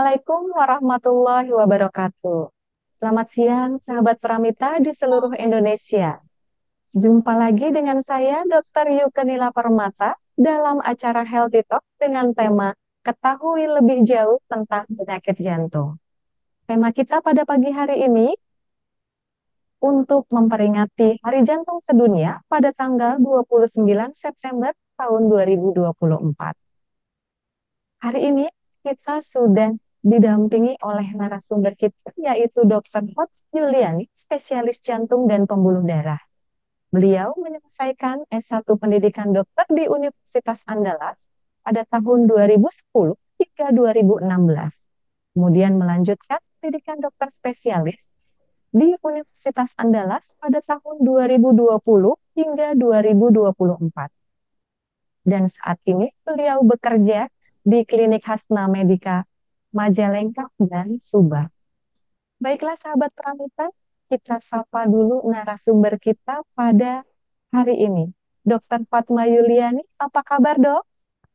Assalamualaikum warahmatullahi wabarakatuh. Selamat siang, sahabat Pramita di seluruh Indonesia. Jumpa lagi dengan saya, Dr. Yukenila Permata, dalam acara Healthy Talk dengan tema Ketahui Lebih Jauh Tentang Penyakit Jantung. Tema kita pada pagi hari ini untuk memperingati Hari Jantung Sedunia pada tanggal 29 September tahun 2024. Hari ini kita sudah didampingi oleh narasumber kita, yaitu Dr. Hot Yuliani, spesialis jantung dan pembuluh darah. Beliau menyelesaikan S1 Pendidikan Dokter di Universitas Andalas pada tahun 2010 hingga 2016. Kemudian melanjutkan pendidikan dokter spesialis di Universitas Andalas pada tahun 2020 hingga 2024. Dan saat ini beliau bekerja di Klinik Hasna Medika Majalengka dan Subang. Baiklah sahabat Pramita, kita sapa dulu narasumber kita pada hari ini. Dr. Fatma Yuliani, apa kabar dok?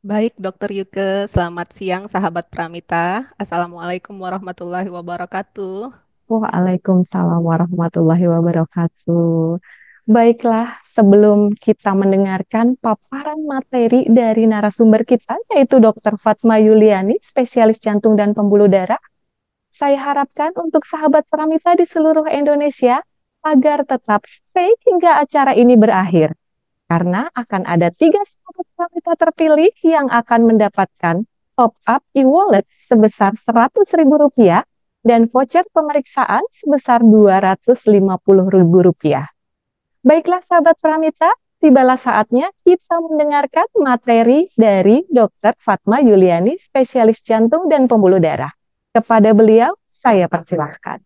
Baik, Dokter Yuke. Selamat siang, sahabat Pramita. Assalamualaikum warahmatullahi wabarakatuh. Waalaikumsalam warahmatullahi wabarakatuh. Baiklah, sebelum kita mendengarkan paparan materi dari narasumber kita, yaitu Dr. Fatma Yuliani, spesialis jantung dan pembuluh darah, saya harapkan untuk sahabat Pramita di seluruh Indonesia agar tetap stay hingga acara ini berakhir. Karena akan ada 3 sahabat Pramita terpilih yang akan mendapatkan top up e-wallet sebesar Rp100.000 dan voucher pemeriksaan sebesar Rp250.000. Baiklah sahabat Pramita, tibalah saatnya kita mendengarkan materi dari Dr. Fatma Yuliani, spesialis jantung dan pembuluh darah. Kepada beliau, saya persilahkan.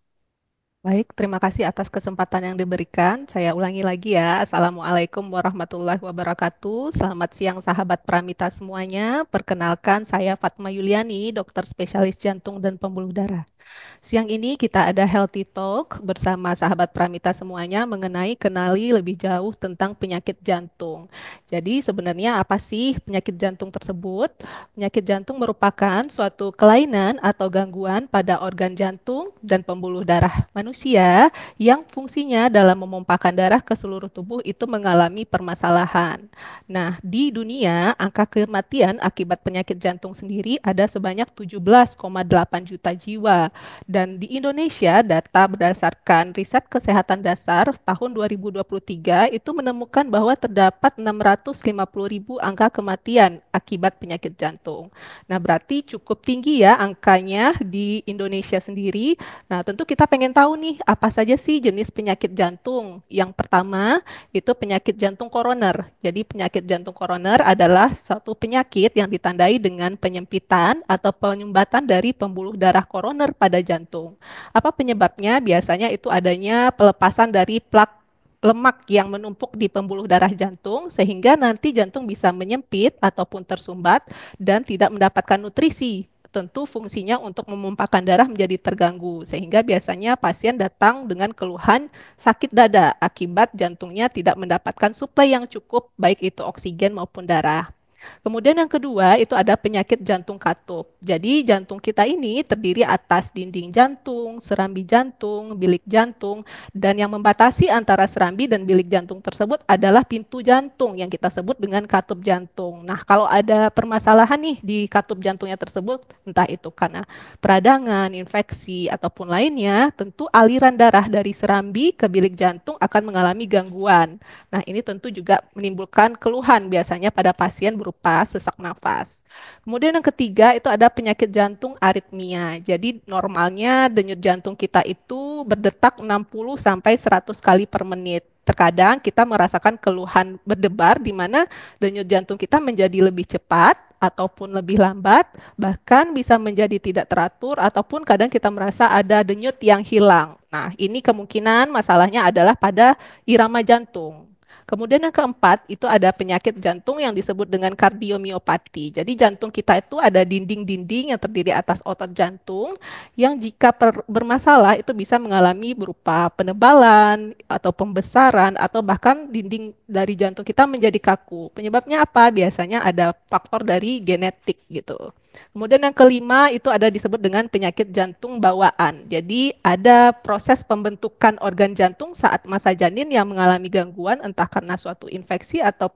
Baik, terima kasih atas kesempatan yang diberikan. Saya ulangi lagi ya. Assalamualaikum warahmatullahi wabarakatuh. Selamat siang, sahabat Pramita semuanya. Perkenalkan, saya Fatma Yuliani, dokter spesialis jantung dan pembuluh darah. Siang ini kita ada Healthy Talk bersama sahabat Pramita semuanya mengenai kenali lebih jauh tentang penyakit jantung. Jadi sebenarnya apa sih penyakit jantung tersebut? Penyakit jantung merupakan suatu kelainan atau gangguan pada organ jantung dan pembuluh darah manusia yang fungsinya dalam memompahkan darah ke seluruh tubuh itu mengalami permasalahan. Nah, di dunia angka kematian akibat penyakit jantung sendiri ada sebanyak 17,8 juta jiwa. Dan di Indonesia, data berdasarkan riset kesehatan dasar tahun 2023 itu menemukan bahwa terdapat 650 ribu angka kematian akibat penyakit jantung. Nah, berarti cukup tinggi ya angkanya di Indonesia sendiri. Nah, tentu kita pengen tahu nih, apa saja sih jenis penyakit jantung. Yang pertama, itu penyakit jantung koroner. Jadi, penyakit jantung koroner adalah suatu penyakit yang ditandai dengan penyempitan atau penyumbatan dari pembuluh darah koroner pada jantung. Apa penyebabnya? Biasanya itu adanya pelepasan dari plak lemak yang menumpuk di pembuluh darah jantung sehingga nanti jantung bisa menyempit ataupun tersumbat dan tidak mendapatkan nutrisi. Tentu fungsinya untuk memumpahkan darah menjadi terganggu sehingga biasanya pasien datang dengan keluhan sakit dada akibat jantungnya tidak mendapatkan suplai yang cukup baik itu oksigen maupun darah. Kemudian yang kedua itu ada penyakit jantung katup. Jadi jantung kita ini terdiri atas dinding jantung, serambi jantung, bilik jantung, dan yang membatasi antara serambi dan bilik jantung tersebut adalah pintu jantung yang kita sebut dengan katup jantung. Nah, kalau ada permasalahan nih di katup jantungnya tersebut, entah itu karena peradangan, infeksi, ataupun lainnya, tentu aliran darah dari serambi ke bilik jantung akan mengalami gangguan. Nah, ini tentu juga menimbulkan keluhan biasanya pada pasien berupa sesak nafas. Kemudian yang ketiga itu ada penyakit jantung aritmia. Jadi normalnya denyut jantung kita itu berdetak 60 sampai 100 kali per menit. Terkadang kita merasakan keluhan berdebar di mana denyut jantung kita menjadi lebih cepat ataupun lebih lambat, bahkan bisa menjadi tidak teratur ataupun kadang kita merasa ada denyut yang hilang. Nah, ini kemungkinan masalahnya adalah pada irama jantung. Kemudian yang keempat itu ada penyakit jantung yang disebut dengan kardiomiopati. Jadi jantung kita itu ada dinding-dinding yang terdiri atas otot jantung yang jika bermasalah itu bisa mengalami berupa penebalan atau pembesaran atau bahkan dinding dari jantung kita menjadi kaku. Penyebabnya apa? Biasanya ada faktor dari genetik gitu. Kemudian yang kelima itu ada disebut dengan penyakit jantung bawaan. Jadi ada proses pembentukan organ jantung saat masa janin yang mengalami gangguan entah karena suatu infeksi atau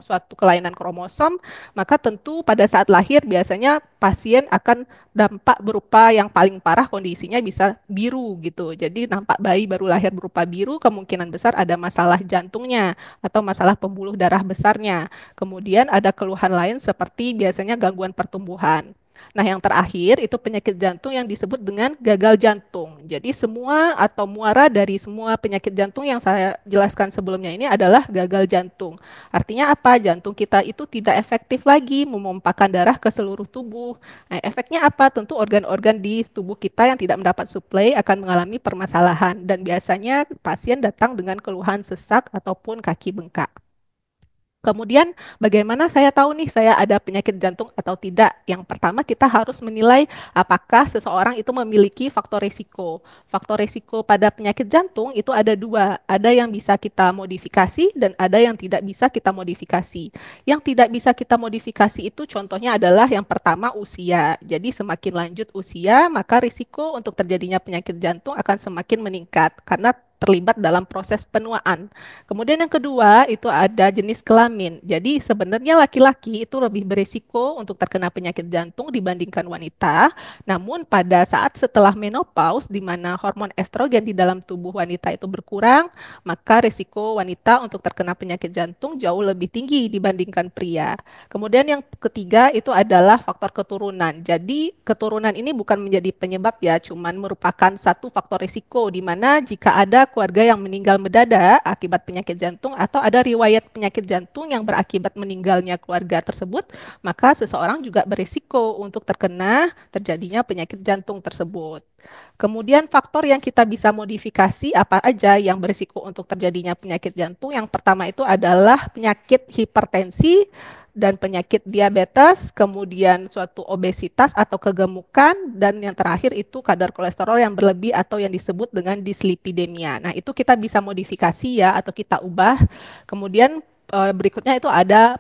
suatu kelainan kromosom, maka tentu pada saat lahir biasanya pasien akan dampak berupa yang paling parah kondisinya bisa biru gitu. Jadi nampak bayi baru lahir berupa biru kemungkinan besar ada masalah jantungnya atau masalah pembuluh darah besarnya. Kemudian ada keluhan lain seperti biasanya gangguan pertumbuhan. Nah, yang terakhir itu penyakit jantung yang disebut dengan gagal jantung. Jadi semua atau muara dari semua penyakit jantung yang saya jelaskan sebelumnya ini adalah gagal jantung. Artinya apa? Jantung kita itu tidak efektif lagi memompakan darah ke seluruh tubuh. Nah, efeknya apa? Tentu organ-organ di tubuh kita yang tidak mendapat suplai akan mengalami permasalahan dan biasanya pasien datang dengan keluhan sesak ataupun kaki bengkak. Kemudian, bagaimana saya tahu nih saya ada penyakit jantung atau tidak? Yang pertama, kita harus menilai apakah seseorang itu memiliki faktor risiko. Faktor risiko pada penyakit jantung itu ada dua, ada yang bisa kita modifikasi dan ada yang tidak bisa kita modifikasi. Yang tidak bisa kita modifikasi itu contohnya adalah yang pertama usia. Jadi semakin lanjut usia, maka risiko untuk terjadinya penyakit jantung akan semakin meningkat karena terlibat dalam proses penuaan. Kemudian yang kedua itu ada jenis kelamin. Jadi sebenarnya laki-laki itu lebih berisiko untuk terkena penyakit jantung dibandingkan wanita. Namun pada saat setelah menopause di mana hormon estrogen di dalam tubuh wanita itu berkurang, maka risiko wanita untuk terkena penyakit jantung jauh lebih tinggi dibandingkan pria. Kemudian yang ketiga itu adalah faktor keturunan. Jadi keturunan ini bukan menjadi penyebab ya, cuman merupakan satu faktor risiko di mana jika ada keluarga yang meninggal mendadak akibat penyakit jantung atau ada riwayat penyakit jantung yang berakibat meninggalnya keluarga tersebut, maka seseorang juga berisiko untuk terjadinya penyakit jantung tersebut. Kemudian faktor yang kita bisa modifikasi apa aja yang berisiko untuk terjadinya penyakit jantung? Yang pertama itu adalah penyakit hipertensi dan penyakit diabetes, kemudian suatu obesitas atau kegemukan, dan yang terakhir itu kadar kolesterol yang berlebih atau yang disebut dengan dislipidemia. Nah, itu kita bisa modifikasi ya atau kita ubah. Kemudian berikutnya itu ada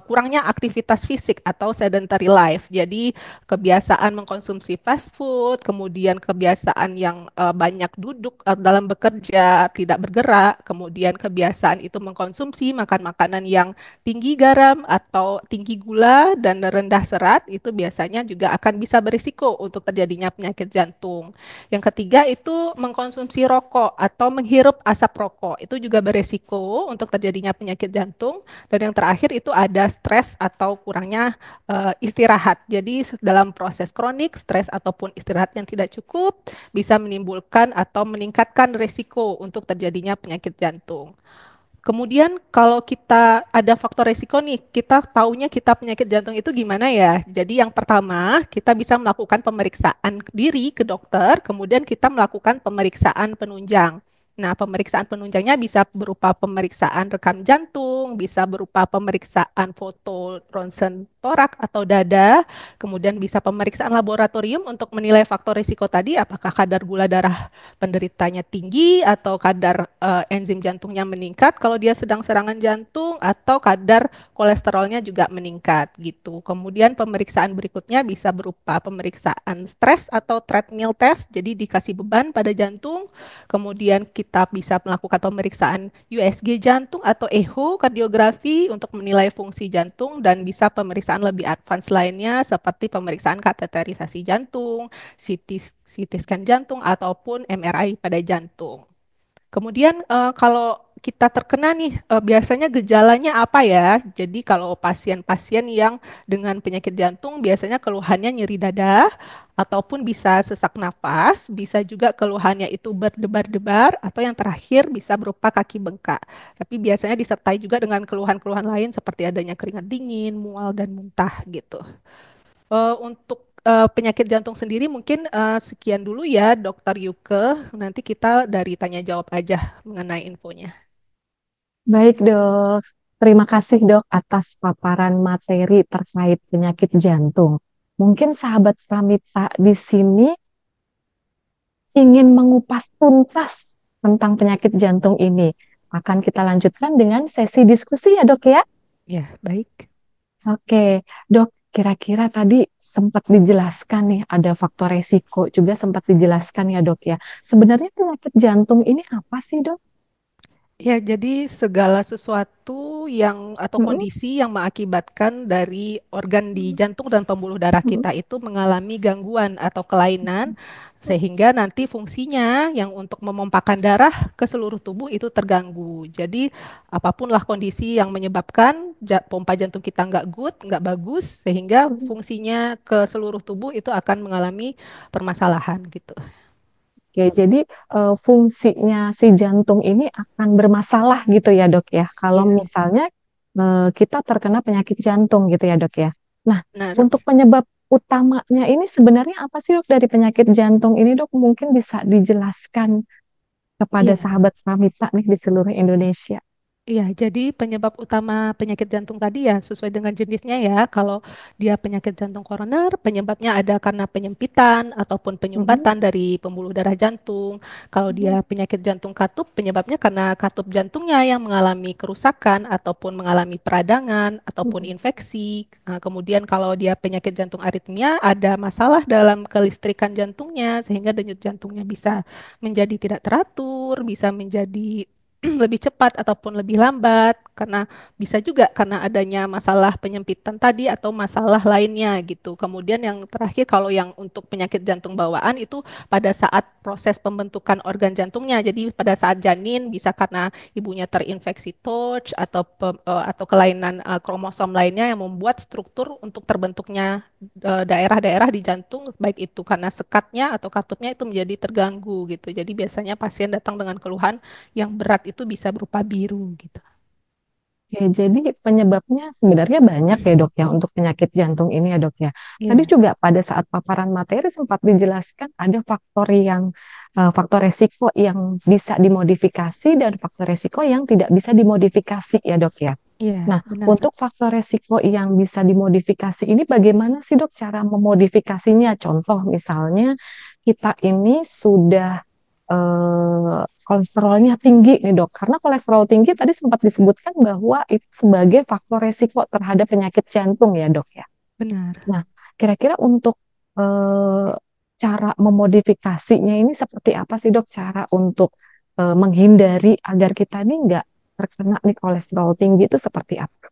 kurangnya aktivitas fisik atau sedentary life. Jadi kebiasaan mengkonsumsi fast food, kemudian kebiasaan yang banyak duduk dalam bekerja, tidak bergerak, kemudian kebiasaan itu mengkonsumsi makan makanan yang tinggi garam atau tinggi gula dan rendah serat, itu biasanya juga akan bisa berisiko untuk terjadinya penyakit jantung. Yang ketiga itu mengkonsumsi rokok atau menghirup asap rokok. Itu juga berisiko untuk terjadinya penyakit jantung. Dan yang terakhir itu ada stres atau kurangnya istirahat. Jadi dalam proses kronik, stres ataupun istirahat yang tidak cukup bisa menimbulkan atau meningkatkan risiko untuk terjadinya penyakit jantung. Kemudian kalau kita ada faktor resiko nih, kita taunya kita penyakit jantung itu gimana ya? Jadi yang pertama, kita bisa melakukan pemeriksaan diri ke dokter, kemudian kita melakukan pemeriksaan penunjang. Nah, pemeriksaan penunjangnya bisa berupa pemeriksaan rekam jantung, bisa berupa pemeriksaan foto ronsen torak atau dada, kemudian bisa pemeriksaan laboratorium untuk menilai faktor risiko tadi, apakah kadar gula darah penderitanya tinggi atau kadar enzim jantungnya meningkat kalau dia sedang serangan jantung atau kadar kolesterolnya juga meningkat gitu. Kemudian pemeriksaan berikutnya bisa berupa pemeriksaan stres atau treadmill test, jadi dikasih beban pada jantung. Kemudian kita bisa melakukan pemeriksaan USG jantung atau echo kardiografi untuk menilai fungsi jantung dan bisa pemeriksaan lebih advance lainnya seperti pemeriksaan kateterisasi jantung, CT scan jantung ataupun MRI pada jantung. Kemudian kalau kita terkena nih, biasanya gejalanya apa ya? Jadi kalau pasien-pasien yang dengan penyakit jantung biasanya keluhannya nyeri dada ataupun bisa sesak nafas, bisa juga keluhannya itu berdebar-debar atau yang terakhir bisa berupa kaki bengkak. Tapi biasanya disertai juga dengan keluhan-keluhan lain seperti adanya keringat dingin, mual dan muntah gitu. Untuk penyakit jantung sendiri mungkin sekian dulu ya, Dokter Yuke. Nanti kita dari tanya jawab aja mengenai infonya. Baik, Dok. Terima kasih, Dok, atas paparan materi terkait penyakit jantung. Mungkin sahabat Pramita di sini ingin mengupas tuntas tentang penyakit jantung ini. Akan kita lanjutkan dengan sesi diskusi ya, Dok ya. Ya, baik. Oke, Dok. kira-kira tadi sempat dijelaskan nih, ada faktor resiko juga sempat dijelaskan ya dok ya. Sebenarnya penyakit jantung ini apa sih dok? Ya, jadi segala sesuatu yang atau Mm-mm, kondisi yang mengakibatkan dari organ di jantung dan pembuluh darah mm-mm, kita itu mengalami gangguan atau kelainan sehingga nanti fungsinya yang untuk memompahkan darah ke seluruh tubuh itu terganggu. Jadi apapun lah kondisi yang menyebabkan pompa jantung kita nggak good, nggak bagus sehingga mm-mm. fungsinya ke seluruh tubuh itu akan mengalami permasalahan gitu. Oke, jadi fungsinya si jantung ini akan bermasalah gitu ya dok ya, kalau Iya, misalnya kita terkena penyakit jantung gitu ya dok ya. Nah, benar. untuk penyebab utamanya ini sebenarnya apa sih dok dari penyakit jantung ini dok? Mungkin bisa dijelaskan kepada Iya. sahabat Pramita nih di seluruh Indonesia. Iya, jadi penyebab utama penyakit jantung tadi ya sesuai dengan jenisnya ya. Kalau dia penyakit jantung koroner, penyebabnya ada karena penyempitan ataupun Mm-mm, penyumbatan dari pembuluh darah jantung. Kalau dia mm-mm, penyakit jantung katup, penyebabnya karena katup jantungnya yang mengalami kerusakan ataupun mengalami peradangan ataupun mm-mm, infeksi. Nah, kemudian kalau dia penyakit jantung aritmia, ada masalah dalam kelistrikan jantungnya sehingga denyut jantungnya bisa menjadi tidak teratur, bisa menjadi lebih cepat ataupun lebih lambat karena bisa juga karena adanya masalah penyempitan tadi atau masalah lainnya gitu. Kemudian yang terakhir kalau yang untuk penyakit jantung bawaan itu pada saat proses pembentukan organ jantungnya. Jadi pada saat janin bisa karena ibunya terinfeksi TORCH atau kelainan kromosom lainnya yang membuat struktur untuk terbentuknya daerah-daerah di jantung baik itu karena sekatnya atau katupnya itu menjadi terganggu gitu. Jadi biasanya pasien datang dengan keluhan yang berat itu bisa berupa biru gitu. Ya, jadi penyebabnya sebenarnya banyak ya dok ya untuk penyakit jantung ini ya dok ya. Tadi Iya, juga pada saat paparan materi sempat dijelaskan ada faktor resiko yang bisa dimodifikasi dan faktor resiko yang tidak bisa dimodifikasi ya dok ya. iya, Nah, benar. untuk faktor resiko yang bisa dimodifikasi ini bagaimana sih dok cara memodifikasinya? Contoh misalnya kita ini sudah kolesterolnya tinggi nih dok, karena kolesterol tinggi tadi sempat disebutkan bahwa itu sebagai faktor resiko terhadap penyakit jantung ya dok ya. Benar. Nah, kira-kira untuk eh, cara memodifikasinya ini seperti apa sih dok? Cara untuk menghindari agar kita ini nggak terkena nih kolesterol tinggi itu seperti apa?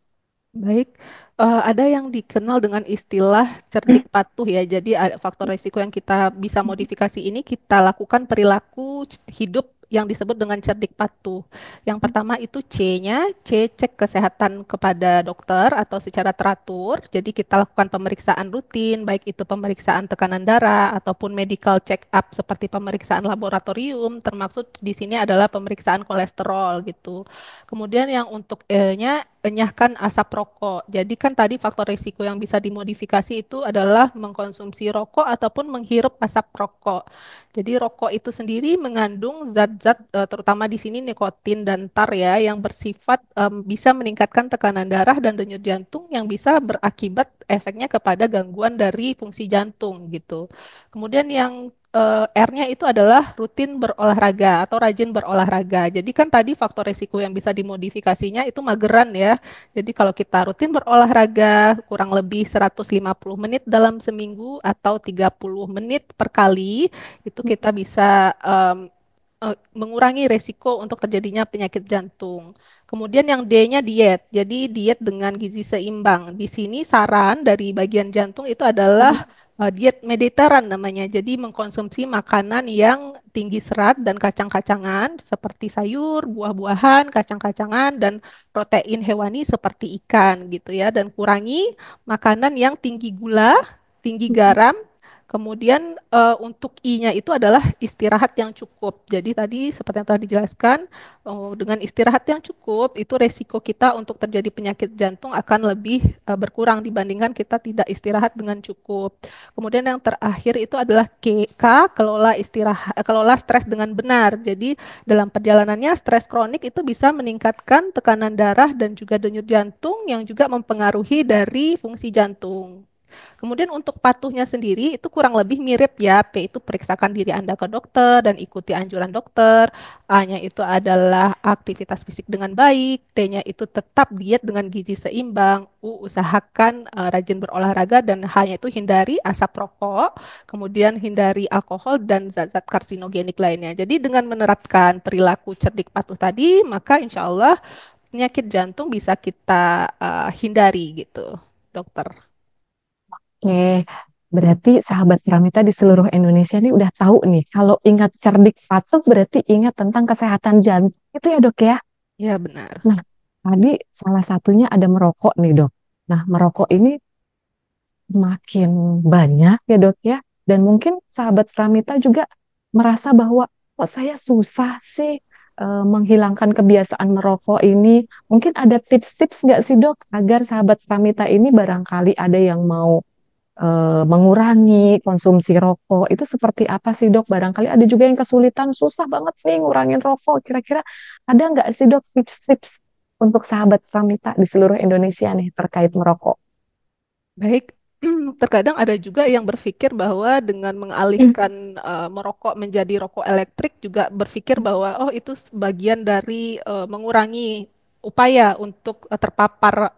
Baik, ada yang dikenal dengan istilah cerdik patuh ya. Jadi faktor risiko yang kita bisa modifikasi ini kita lakukan perilaku hidup yang disebut dengan cerdik patuh. Yang pertama itu C-nya, C cek kesehatan kepada dokter atau secara teratur. Jadi kita lakukan pemeriksaan rutin, baik itu pemeriksaan tekanan darah ataupun medical check up seperti pemeriksaan laboratorium, termasuk di sini adalah pemeriksaan kolesterol gitu. Kemudian yang untuk E-nya, enyahkan asap rokok. Jadi kan tadi faktor risiko yang bisa dimodifikasi itu adalah mengkonsumsi rokok ataupun menghirup asap rokok. Jadi rokok itu sendiri mengandung zat-zat terutama di sini nikotin dan tar ya yang bersifat bisa meningkatkan tekanan darah dan denyut jantung yang bisa berakibat efeknya kepada gangguan dari fungsi jantung gitu. Kemudian yang R-nya itu adalah rutin berolahraga atau rajin berolahraga. Jadi kan tadi faktor risiko yang bisa dimodifikasinya itu mageran ya. Jadi kalau kita rutin berolahraga kurang lebih 150 menit dalam seminggu atau 30 menit per kali, itu kita bisa mengurangi resiko untuk terjadinya penyakit jantung. Kemudian yang D-nya diet. Jadi diet dengan gizi seimbang. Di sini saran dari bagian jantung itu adalah diet Mediteran namanya. Jadi mengkonsumsi makanan yang tinggi serat dan kacang-kacangan seperti sayur, buah-buahan, kacang-kacangan dan protein hewani seperti ikan gitu ya. Dan kurangi makanan yang tinggi gula, tinggi garam. Kemudian untuk I-nya itu adalah istirahat yang cukup. Jadi tadi seperti yang telah dijelaskan, dengan istirahat yang cukup itu resiko kita untuk terjadi penyakit jantung akan lebih berkurang dibandingkan kita tidak istirahat dengan cukup. Kemudian yang terakhir itu adalah K, kelola istirahat, kelola stres dengan benar. Jadi dalam perjalanannya stres kronik itu bisa meningkatkan tekanan darah dan juga denyut jantung yang juga mempengaruhi dari fungsi jantung. Kemudian untuk patuhnya sendiri itu kurang lebih mirip ya. P itu periksakan diri Anda ke dokter dan ikuti anjuran dokter. A-nya itu adalah aktivitas fisik dengan baik. T-nya itu tetap diet dengan gizi seimbang. U usahakan rajin berolahraga dan H-nya itu hindari asap rokok. Kemudian hindari alkohol dan zat-zat karsinogenik lainnya. Jadi dengan menerapkan perilaku cerdik patuh tadi, maka insya Allah penyakit jantung bisa kita hindari gitu, dokter. Oke, berarti sahabat Pramita di seluruh Indonesia nih udah tahu nih, kalau ingat cerdik patuh berarti ingat tentang kesehatan jantung itu ya dok ya. Ya benar. Nah, tadi salah satunya ada merokok nih dok. Nah, merokok ini makin banyak ya dok ya. Dan mungkin sahabat Pramita juga merasa bahwa kok saya susah sih menghilangkan kebiasaan merokok ini. Mungkin ada tips-tips nggak sih dok agar sahabat Pramita ini barangkali ada yang mau mengurangi konsumsi rokok itu seperti apa sih dok? Barangkali ada juga yang kesulitan, susah banget nih ngurangin rokok. Kira-kira ada nggak sih dok tips-tips untuk sahabat Pramita di seluruh Indonesia nih terkait merokok? Baik, terkadang ada juga yang berpikir bahwa dengan mengalihkan merokok menjadi rokok elektrik juga berpikir bahwa oh itu bagian dari mengurangi upaya untuk terpapar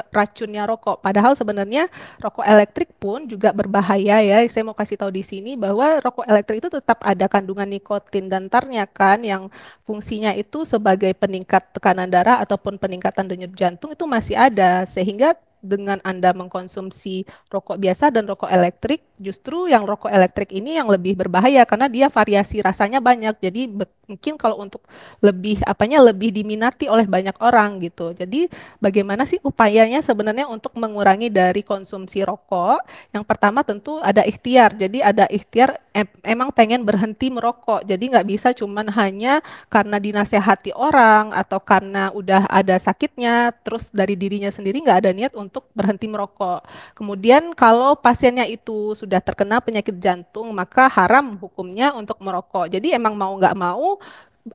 racunnya rokok. Padahal sebenarnya rokok elektrik pun juga berbahaya ya. Saya mau kasih tahu di sini bahwa rokok elektrik itu tetap ada kandungan nikotin dan tarnya kan yang fungsinya itu sebagai peningkat tekanan darah ataupun peningkatan denyut jantung itu masih ada sehingga dengan Anda mengkonsumsi rokok biasa dan rokok elektrik, justru yang rokok elektrik ini yang lebih berbahaya karena dia variasi rasanya banyak. Jadi mungkin kalau untuk lebih apanya lebih diminati oleh banyak orang gitu. Jadi bagaimana sih upayanya sebenarnya untuk mengurangi dari konsumsi rokok? Yang pertama tentu ada ikhtiar. Jadi ada ikhtiar emang pengen berhenti merokok. Jadi nggak bisa cuman hanya karena dinasehati orang atau karena udah ada sakitnya, terus dari dirinya sendiri nggak ada niat untuk berhenti merokok. Kemudian kalau pasiennya itu sudah terkena penyakit jantung, maka haram hukumnya untuk merokok. Jadi emang mau nggak mau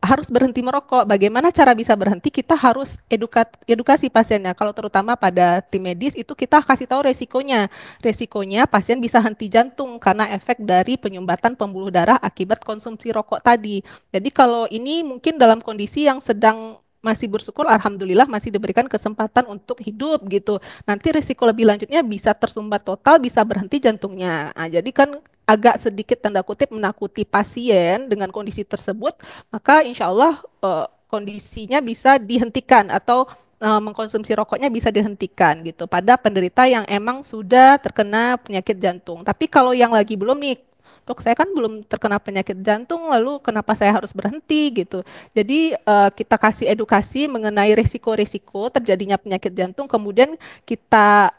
harus berhenti merokok. Bagaimana cara bisa berhenti? Kita harus edukasi pasiennya. Kalau terutama pada tim medis itu kita kasih tahu resikonya. Resikonya pasien bisa henti jantung karena efek dari penyumbatan pembuluh darah akibat konsumsi rokok tadi. Jadi kalau ini mungkin dalam kondisi yang sedang masih bersyukur, alhamdulillah masih diberikan kesempatan untuk hidup gitu. Nanti risiko lebih lanjutnya bisa tersumbat total, bisa berhenti jantungnya. Nah, jadi kan agak sedikit tanda kutip menakuti pasien dengan kondisi tersebut, maka insya Allah kondisinya bisa dihentikan atau mengkonsumsi rokoknya bisa dihentikan gitu pada penderita yang emang sudah terkena penyakit jantung. Tapi kalau yang lagi belum nih, dok saya kan belum terkena penyakit jantung, lalu kenapa saya harus berhenti gitu. Jadi kita kasih edukasi mengenai risiko-risiko terjadinya penyakit jantung, kemudian kita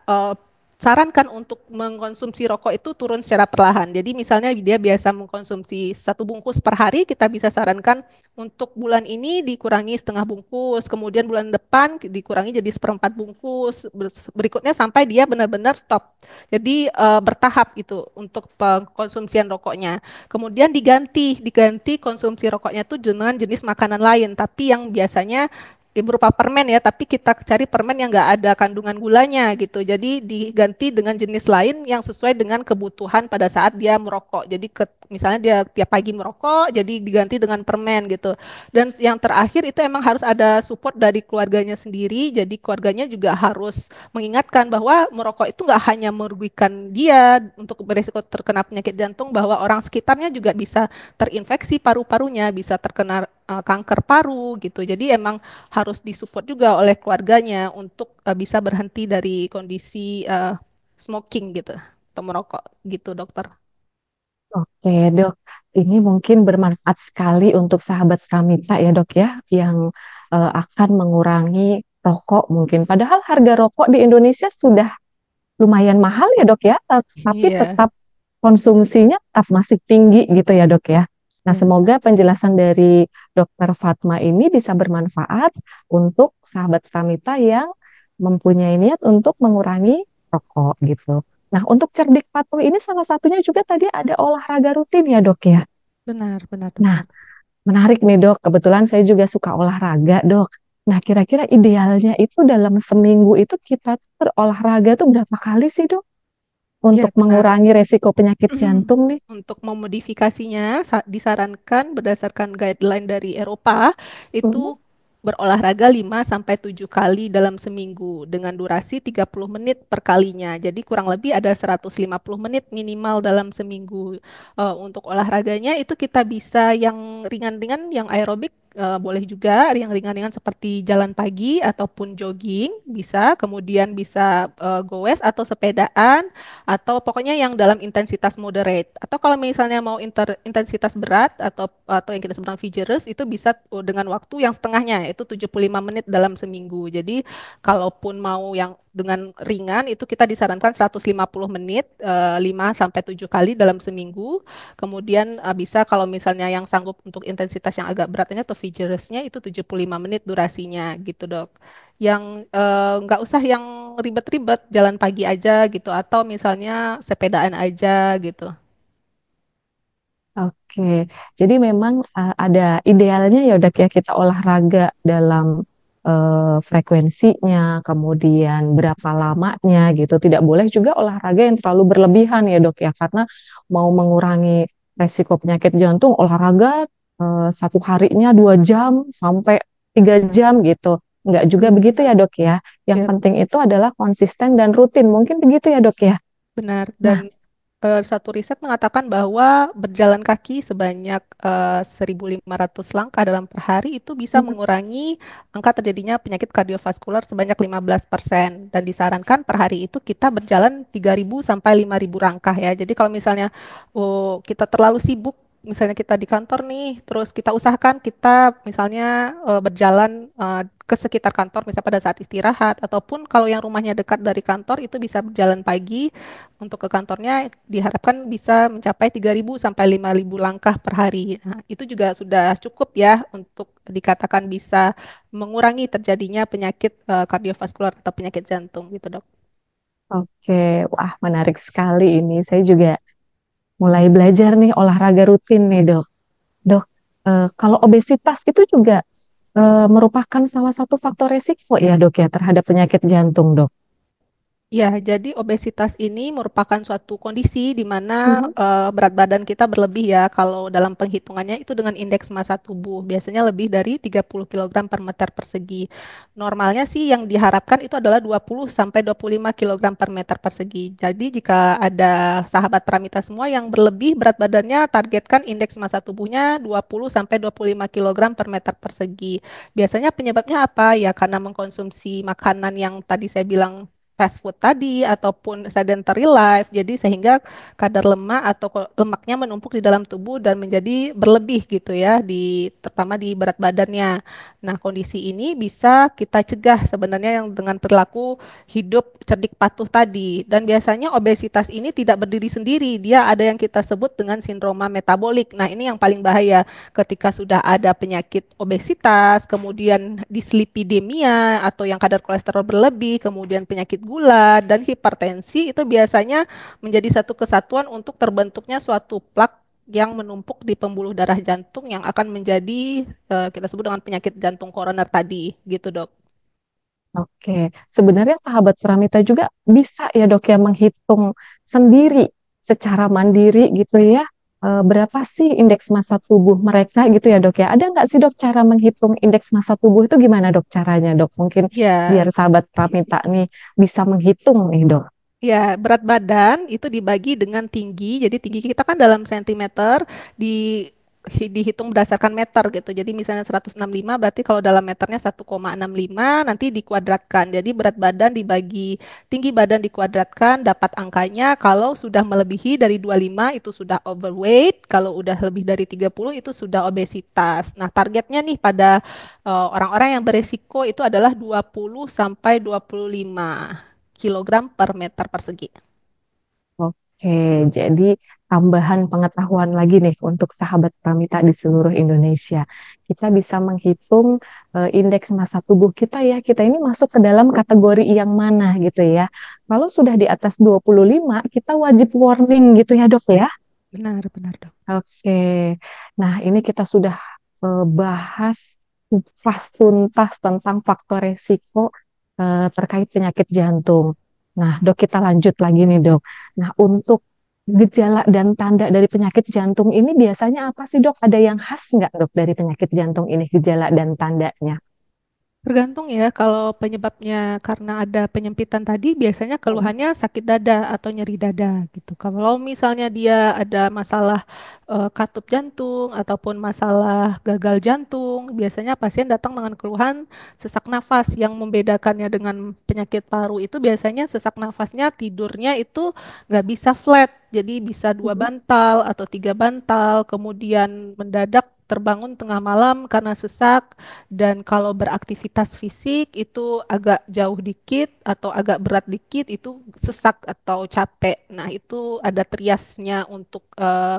sarankan untuk mengkonsumsi rokok itu turun secara perlahan. Jadi misalnya dia biasa mengkonsumsi 1 bungkus per hari, kita bisa sarankan untuk bulan ini dikurangi setengah bungkus, kemudian bulan depan dikurangi jadi 1/4 bungkus, berikutnya sampai dia benar-benar stop. Jadi bertahap gitu untuk pengkonsumsian rokoknya. Kemudian diganti konsumsi rokoknya itu dengan jenis makanan lain, tapi yang biasanya berupa permen ya, tapi kita cari permen yang nggak ada kandungan gulanya gitu. Jadi diganti dengan jenis lain yang sesuai dengan kebutuhan pada saat dia merokok. Jadi misalnya dia tiap pagi merokok, jadi diganti dengan permen gitu. Dan yang terakhir itu emang harus ada support dari keluarganya sendiri. Jadi keluarganya juga harus mengingatkan bahwa merokok itu nggak hanya merugikan dia untuk beresiko terkena penyakit jantung, bahwa orang sekitarnya juga bisa terinfeksi paru-parunya, bisa terkena kanker paru gitu. Jadi emang harus disupport juga oleh keluarganya untuk bisa berhenti dari kondisi smoking gitu atau merokok gitu dokter. Oke dok, ini mungkin bermanfaat sekali untuk sahabat Pramita ya dok ya, yang akan mengurangi rokok mungkin. Padahal harga rokok di Indonesia sudah lumayan mahal ya dok ya, tapi Iya, tetap konsumsinya tetap masih tinggi gitu ya dok ya. Nah ya semoga benar. penjelasan dari dokter Fatma ini bisa bermanfaat untuk sahabat Pramita yang mempunyai niat untuk mengurangi rokok gitu. Nah untuk cerdik patuh ini salah satunya juga tadi ada olahraga rutin ya dok ya. Benar, benar Nah dokter. menarik nih dok, kebetulan saya juga suka olahraga dok. Nah kira-kira idealnya itu dalam seminggu itu kita berolahraga tuh berapa kali sih dok? Iya, untuk benar. mengurangi resiko penyakit jantung nih? Untuk memodifikasinya, disarankan berdasarkan guideline dari Eropa Mhm. itu berolahraga 5 sampai 7 kali dalam seminggu dengan durasi 30 menit per kalinya. Jadi kurang lebih ada 150 menit minimal dalam seminggu. Untuk olahraganya itu kita bisa yang ringan-ringan, yang aerobik boleh juga, yang ringan-ringan seperti jalan pagi ataupun jogging bisa, kemudian bisa goes atau sepedaan atau pokoknya yang dalam intensitas moderate. Atau kalau misalnya mau intensitas berat atau yang kita sebut vigorous itu bisa dengan waktu yang setengahnya yaitu 75 menit dalam seminggu. Jadi kalaupun mau yang dengan ringan itu kita disarankan 150 menit 5 sampai 7 kali dalam seminggu. Kemudian bisa kalau misalnya yang sanggup untuk intensitas yang agak beratnya atau vigorousnya itu 75 menit durasinya gitu, Dok. Yang nggak usah yang ribet-ribet, jalan pagi aja gitu, atau misalnya sepedaan aja gitu. Oke, jadi memang ada idealnya ya udah kayak kita olahraga dalam frekuensinya, kemudian berapa lamanya gitu. Tidak boleh juga olahraga yang terlalu berlebihan ya dok ya, karena mau mengurangi resiko penyakit jantung, olahraga satu harinya 2 jam sampai 3 jam gitu. Enggak juga begitu Benar. ya dok ya. Yang Ya, penting itu adalah konsisten dan rutin. Mungkin begitu ya dok ya. benar. Dan Nah, satu riset mengatakan bahwa berjalan kaki sebanyak 1.500 langkah dalam per hari itu bisa mhm. mengurangi angka terjadinya penyakit kardiovaskular sebanyak 15%. Dan disarankan per hari itu kita berjalan 3.000 sampai 5.000 langkah ya. Jadi kalau misalnya kita terlalu sibuk, misalnya kita di kantor nih, terus kita usahakan kita misalnya berjalan ke sekitar kantor, misalnya pada saat istirahat, ataupun kalau yang rumahnya dekat dari kantor itu bisa berjalan pagi untuk ke kantornya diharapkan bisa mencapai 3.000 sampai 5.000 langkah per hari. Nah, itu juga sudah cukup ya untuk dikatakan bisa mengurangi terjadinya penyakit kardiovaskular atau penyakit jantung gitu, Dok. Oke, wah menarik sekali ini. Saya juga mulai belajar nih olahraga rutin nih dok. Dok, kalau obesitas itu juga merupakan salah satu faktor resiko ya dok ya terhadap penyakit jantung dok. Ya, jadi obesitas ini merupakan suatu kondisi di mana Mhm. berat badan kita berlebih ya. Kalau dalam penghitungannya itu dengan indeks massa tubuh, biasanya lebih dari 30 kilogram per meter persegi. Normalnya sih yang diharapkan itu adalah 20 sampai 25 kilogram per meter persegi. Jadi jika ada sahabat Pramita semua yang berlebih berat badannya, targetkan indeks massa tubuhnya 20 sampai 25 kilogram per meter persegi. Biasanya penyebabnya apa? Ya karena mengkonsumsi makanan yang tadi saya bilang fast food tadi ataupun sedentary life jadi sehingga kadar lemak atau lemaknya menumpuk di dalam tubuh dan menjadi berlebih gitu ya terutama di berat badannya. Nah, kondisi ini bisa kita cegah sebenarnya yang dengan perilaku hidup cerdik patuh tadi. Dan biasanya obesitas ini tidak berdiri sendiri, dia ada yang kita sebut dengan sindroma metabolik. Nah, ini yang paling bahaya ketika sudah ada penyakit obesitas, kemudian dislipidemia atau yang kadar kolesterol berlebih, kemudian penyakit gula dan hipertensi itu biasanya menjadi satu kesatuan untuk terbentuknya suatu plak yang menumpuk di pembuluh darah jantung yang akan menjadi kita sebut dengan penyakit jantung koroner tadi, gitu dok. Oke, sebenarnya sahabat Pramita juga bisa ya dok ya menghitung sendiri secara mandiri gitu ya. Berapa sih indeks massa tubuh mereka gitu ya dok ya. Ada nggak sih dok cara menghitung indeks massa tubuh itu gimana dok caranya dok? Mungkin biar Ya, sahabat Pramita nih bisa menghitung nih dok. ya, berat badan itu dibagi dengan tinggi. Jadi tinggi kita kan dalam sentimeter di dihitung berdasarkan meter gitu. Jadi misalnya 165 berarti kalau dalam meternya 1,65 nanti dikuadratkan. Jadi berat badan dibagi tinggi badan dikuadratkan dapat angkanya kalau sudah melebihi dari 25 itu sudah overweight, kalau udah lebih dari 30 itu sudah obesitas. Nah, targetnya nih pada orang-orang yang beresiko itu adalah 20 sampai 25 kilogram per meter persegi. Oke, jadi tambahan pengetahuan lagi nih untuk sahabat Pramita di seluruh Indonesia. Kita bisa menghitung indeks massa tubuh kita ya. Kita ini masuk ke dalam kategori yang mana gitu ya. Kalau sudah di atas 25, kita wajib warning gitu ya, Dok ya. Benar, benar dok. Oke. Nah, ini kita sudah bahas kupas tuntas tentang faktor resiko terkait penyakit jantung. Nah, dok, kita lanjut lagi nih, dok. Nah, untuk gejala dan tanda dari penyakit jantung ini biasanya apa sih, dok? Ada yang khas nggak, dok, dari penyakit jantung ini, gejala dan tandanya? Tergantung ya, kalau penyebabnya karena ada penyempitan tadi, biasanya Hmm. keluhannya sakit dada atau nyeri dada gitu. Kalau misalnya dia ada masalah katup jantung ataupun masalah gagal jantung, biasanya pasien datang dengan keluhan sesak nafas. Yang membedakannya dengan penyakit paru itu biasanya sesak nafasnya tidurnya itu nggak bisa flat, jadi bisa dua Mhm. bantal atau tiga bantal, kemudian mendadak terbangun tengah malam karena sesak, dan kalau beraktivitas fisik itu agak jauh dikit atau agak berat dikit itu sesak atau capek. Nah, itu ada triasnya untuk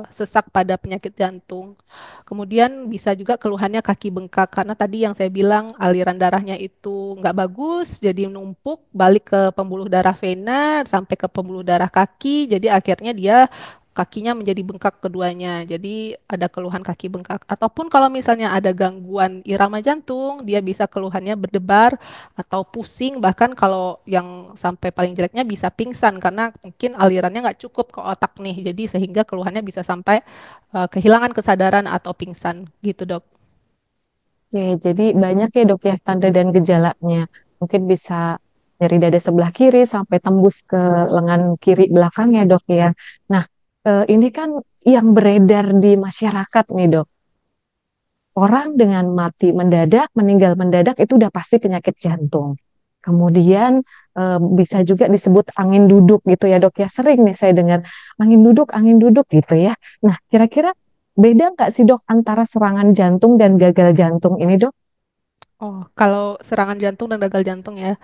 sesak pada penyakit jantung. Kemudian bisa juga keluhannya kaki bengkak karena tadi yang saya bilang aliran darahnya itu nggak bagus, jadi numpuk balik ke pembuluh darah vena sampai ke pembuluh darah kaki, jadi akhirnya dia kakinya menjadi bengkak keduanya. Jadi ada keluhan kaki bengkak. Ataupun kalau misalnya ada gangguan irama jantung, dia bisa keluhannya berdebar atau pusing. Bahkan kalau yang sampai paling jeleknya bisa pingsan karena mungkin alirannya nggak cukup ke otak nih. Jadi sehingga keluhannya bisa sampai kehilangan kesadaran atau pingsan gitu, Dok. Oke, jadi banyak ya, dok, ya, tanda dan gejalanya. Mungkin bisa nyeri dada sebelah kiri sampai tembus ke lengan kiri belakang ya, dok, ya. Nah, ini kan yang beredar di masyarakat nih, dok. Orang dengan mati mendadak, meninggal mendadak itu udah pasti penyakit jantung. Kemudian bisa juga disebut angin duduk gitu ya, dok, ya. Sering nih saya dengar angin duduk gitu ya. Nah, kira-kira beda nggak sih, dok, antara serangan jantung dan gagal jantung ini, dok? Oh, kalau serangan jantung dan gagal jantung ya,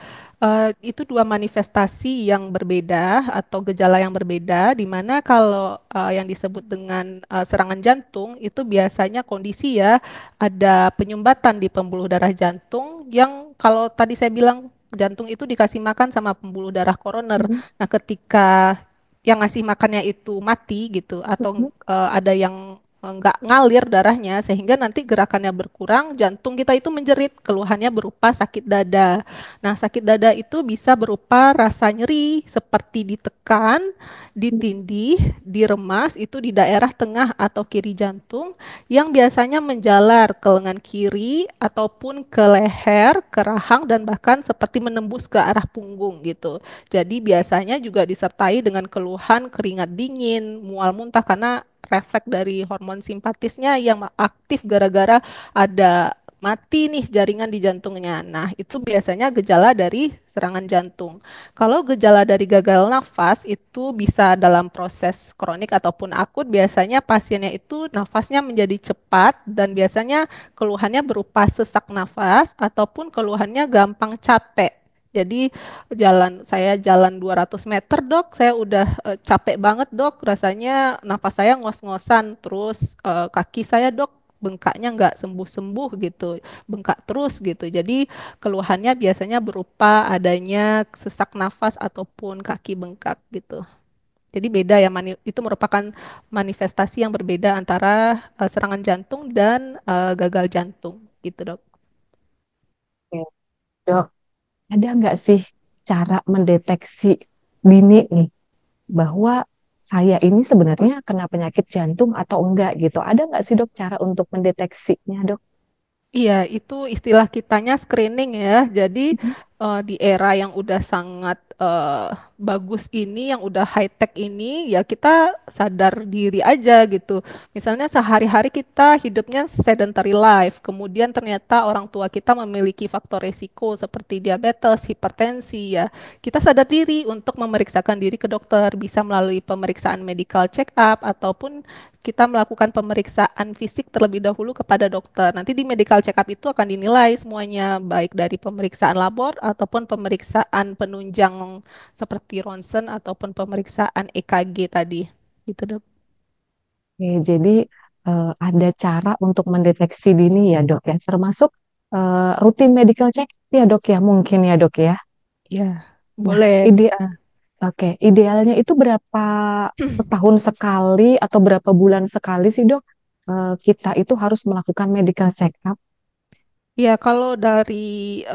itu dua manifestasi yang berbeda atau gejala yang berbeda, di mana kalau yang disebut dengan serangan jantung itu biasanya kondisi ya ada penyumbatan di pembuluh darah jantung yang kalau tadi saya bilang jantung itu dikasih makan sama pembuluh darah koroner. Mhm. Nah, ketika yang ngasih makannya itu mati gitu atau Mhm. ada yang nggak ngalir darahnya sehingga nanti gerakannya berkurang, jantung kita itu menjerit, keluhannya berupa sakit dada. Nah, sakit dada itu bisa berupa rasa nyeri seperti ditekan, ditindih, diremas itu di daerah tengah atau kiri jantung yang biasanya menjalar ke lengan kiri ataupun ke leher, ke rahang dan bahkan seperti menembus ke arah punggung gitu. Jadi biasanya juga disertai dengan keluhan keringat dingin, mual muntah karena refleks dari hormon simpatisnya yang aktif gara-gara ada mati nih jaringan di jantungnya. Nah, itu biasanya gejala dari serangan jantung. Kalau gejala dari gagal nafas itu bisa dalam proses kronik ataupun akut, biasanya pasiennya itu nafasnya menjadi cepat dan biasanya keluhannya berupa sesak nafas ataupun keluhannya gampang capek. Jadi saya jalan 200 meter, Dok, saya udah capek banget, Dok, rasanya nafas saya ngos-ngosan, terus kaki saya, Dok, bengkaknya nggak sembuh-sembuh gitu, bengkak terus gitu. Jadi keluhannya biasanya berupa adanya sesak nafas ataupun kaki bengkak gitu. Jadi beda ya, itu merupakan manifestasi yang berbeda antara serangan jantung dan gagal jantung gitu, Dok. Oke, dok, ada nggak sih cara mendeteksi dini nih bahwa saya ini sebenarnya kena penyakit jantung atau enggak gitu? Ada nggak sih, dok, cara untuk mendeteksinya, dok? Iya, itu istilah kitanya screening ya. Jadi Mhm. di era yang udah sangat bagus ini, yang udah high tech ini, ya kita sadar diri aja gitu. Misalnya sehari-hari kita hidupnya sedentary life, kemudian ternyata orang tua kita memiliki faktor resiko seperti diabetes, hipertensi ya. Kita sadar diri untuk memeriksakan diri ke dokter, bisa melalui pemeriksaan medical check up ataupun kita melakukan pemeriksaan fisik terlebih dahulu kepada dokter. Nanti di medical check up itu akan dinilai semuanya, baik dari pemeriksaan labor ataupun pemeriksaan penunjang seperti ronsen ataupun pemeriksaan EKG tadi. Gitu, Dok. Oke, jadi ada cara untuk mendeteksi dini ya, dok, ya, termasuk rutin medical check ya, dok, ya, mungkin ya, dok, ya. Ya, Nah, boleh bisa. oke, idealnya itu berapa setahun sekali atau berapa bulan sekali sih, dok? Kita itu harus melakukan medical check up. Ya, kalau dari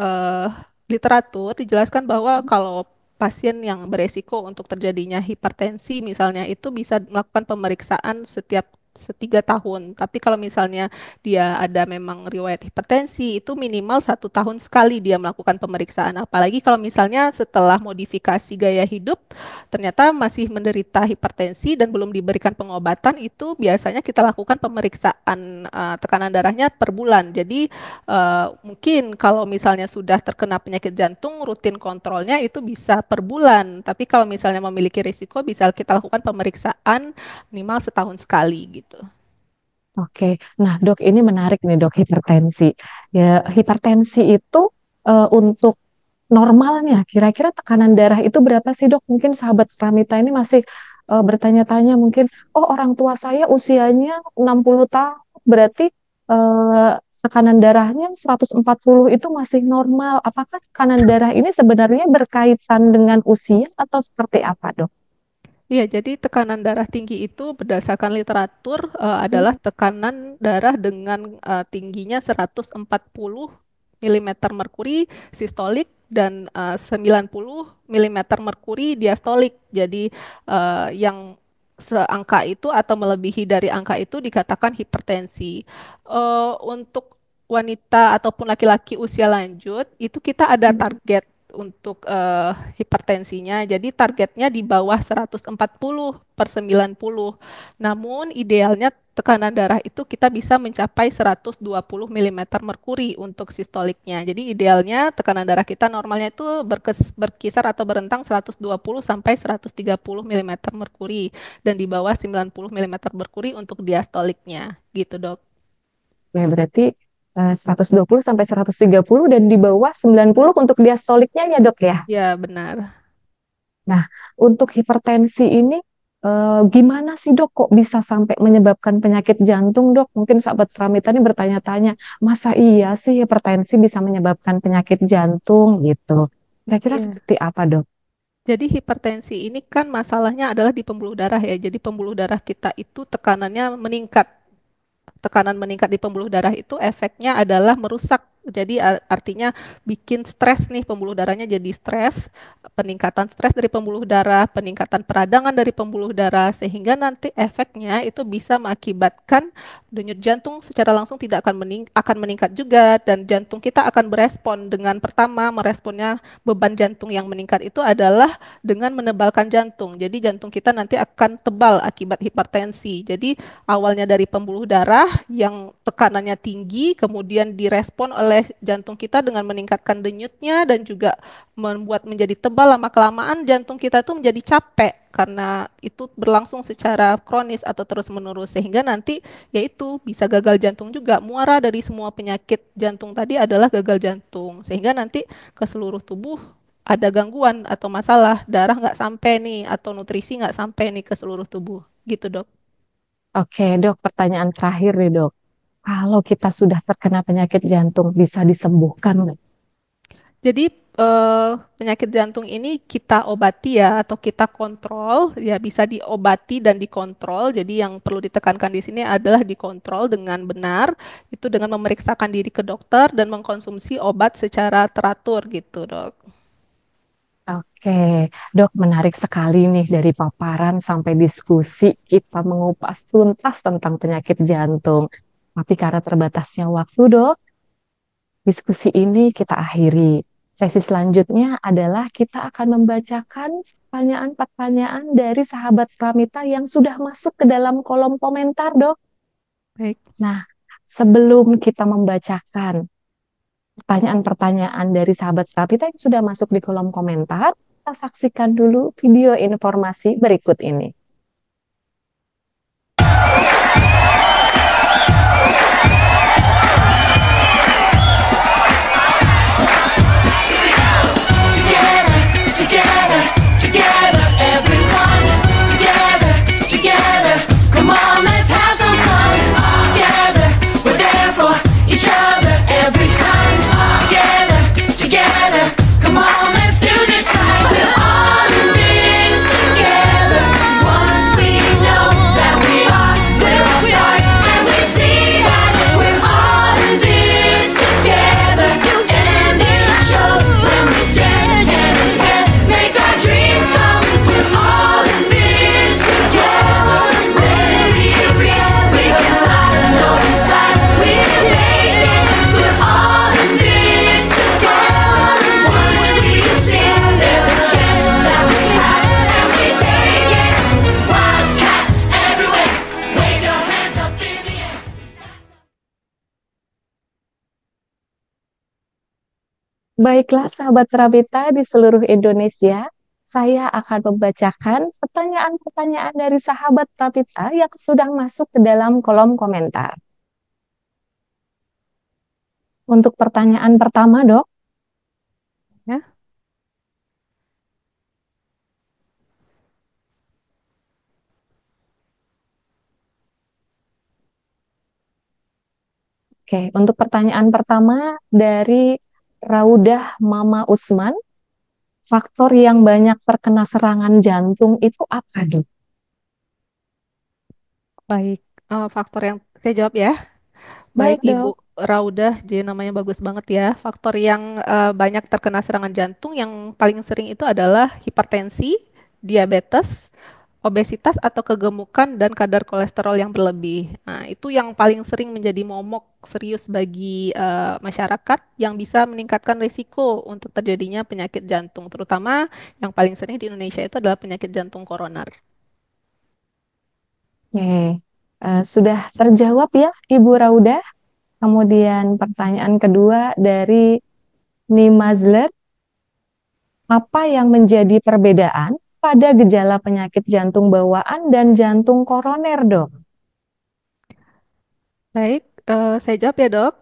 literatur dijelaskan bahwa kalau pasien yang beresiko untuk terjadinya hipertensi misalnya itu bisa melakukan pemeriksaan setiap setiga tahun. Tapi kalau misalnya dia ada memang riwayat hipertensi, itu minimal 1 tahun sekali dia melakukan pemeriksaan. Apalagi kalau misalnya setelah modifikasi gaya hidup, ternyata masih menderita hipertensi dan belum diberikan pengobatan, itu biasanya kita lakukan pemeriksaan tekanan darahnya per bulan. Jadi mungkin kalau misalnya sudah terkena penyakit jantung, rutin kontrolnya itu bisa per bulan. Tapi kalau misalnya memiliki risiko, bisa kita lakukan pemeriksaan minimal setahun sekali gitu. Oke, nah dok ini menarik nih dok hipertensi. Ya hipertensi itu untuk normalnya kira-kira tekanan darah itu berapa sih dok? Mungkin sahabat Pramita ini masih bertanya-tanya mungkin, oh orang tua saya usianya 60 tahun, berarti tekanan darahnya 140 itu masih normal. Apakah tekanan darah ini sebenarnya berkaitan dengan usia atau seperti apa dok? Iya, jadi tekanan darah tinggi itu berdasarkan literatur adalah tekanan darah dengan tingginya 140 milimeter merkuri sistolik dan 90 milimeter merkuri diastolik. Jadi yang seangka itu atau melebihi dari angka itu dikatakan hipertensi. Untuk wanita ataupun laki-laki usia lanjut itu kita ada target untuk hipertensinya. Jadi targetnya di bawah 140 per 90. Namun idealnya tekanan darah itu kita bisa mencapai 120 milimeter merkuri untuk sistoliknya. Jadi idealnya tekanan darah kita normalnya itu berkisar atau berentang 120 sampai 130 milimeter merkuri dan di bawah 90 milimeter merkuri untuk diastoliknya. Gitu, Dok. Ya, berarti 120 sampai 130 dan di bawah 90 untuk diastoliknya ya dok ya. Ya, benar. Nah, untuk hipertensi ini gimana sih dok kok bisa sampai menyebabkan penyakit jantung dok? Mungkin sahabat Pramita ini bertanya-tanya, masa iya sih hipertensi bisa menyebabkan penyakit jantung gitu? Kira-kira Iya. seperti apa dok? Jadi hipertensi ini kan masalahnya adalah di pembuluh darah ya. Jadi pembuluh darah kita itu tekanannya meningkat. Tekanan meningkat di pembuluh darah itu efeknya adalah merusak. Jadi artinya bikin stres nih pembuluh darahnya jadi stres, peningkatan stres dari pembuluh darah, peningkatan peradangan dari pembuluh darah sehingga nanti efeknya itu bisa mengakibatkan denyut jantung secara langsung tidak akan meningkat juga dan jantung kita akan berespon dengan pertama meresponnya beban jantung yang meningkat itu adalah dengan menebalkan jantung. Jadi jantung kita nanti akan tebal akibat hipertensi. Jadi awalnya dari pembuluh darah yang tekanannya tinggi, kemudian direspon oleh jantung kita dengan meningkatkan denyutnya dan juga membuat menjadi tebal lama-kelamaan jantung kita itu menjadi capek karena itu berlangsung secara kronis atau terus-menerus sehingga nanti yaitu bisa gagal jantung juga. Muara dari semua penyakit jantung tadi adalah gagal jantung sehingga nanti ke seluruh tubuh ada gangguan atau masalah darah nggak sampai nih atau nutrisi nggak sampai nih ke seluruh tubuh gitu dok. Oke dok, pertanyaan terakhir nih dok. Kalau kita sudah terkena penyakit jantung bisa disembuhkan nggak? Jadi penyakit jantung ini kita obati ya atau kita kontrol ya bisa diobati dan dikontrol. Jadi yang perlu ditekankan di sini adalah dikontrol dengan benar itu dengan memeriksakan diri ke dokter dan mengkonsumsi obat secara teratur gitu, Dok. Oke, dok, menarik sekali nih dari paparan sampai diskusi kita mengupas tuntas tentang penyakit jantung. Tapi karena terbatasnya waktu, dok, diskusi ini kita akhiri. Sesi selanjutnya adalah kita akan membacakan pertanyaan-pertanyaan dari sahabat Pramita yang sudah masuk ke dalam kolom komentar, dok. Baik. Nah, sebelum kita membacakan pertanyaan-pertanyaan dari sahabat Pramita yang sudah masuk di kolom komentar, kita saksikan dulu video informasi berikut ini. Together, together, together, everyone. Together, together, come on, let's have some fun. Together, we're there for each other every time. Together, together, come on, let's do this right. We're all in this together. Baiklah, sahabat Pramita di seluruh Indonesia, saya akan membacakan pertanyaan-pertanyaan dari sahabat Pramita yang sudah masuk ke dalam kolom komentar. Untuk pertanyaan pertama, Dok, Ya. oke, untuk pertanyaan pertama dari Raudah Mama Usman, faktor yang banyak terkena serangan jantung itu apa, Dok? Baik, faktor yang saya jawab ya. Baik, Baik, Dok. Ibu Raudah, jadi namanya bagus banget ya. Faktor yang banyak terkena serangan jantung yang paling sering itu adalah hipertensi, diabetes, obesitas atau kegemukan dan kadar kolesterol yang berlebih. Nah, itu yang paling sering menjadi momok serius bagi masyarakat yang bisa meningkatkan risiko untuk terjadinya penyakit jantung, terutama yang paling sering di Indonesia itu adalah penyakit jantung koroner. Oke, sudah terjawab ya, Ibu Raudah. Kemudian pertanyaan kedua dari Nimazler, apa yang menjadi perbedaan pada gejala penyakit jantung bawaan dan jantung koroner, Dok? Baik, saya jawab ya, Dok.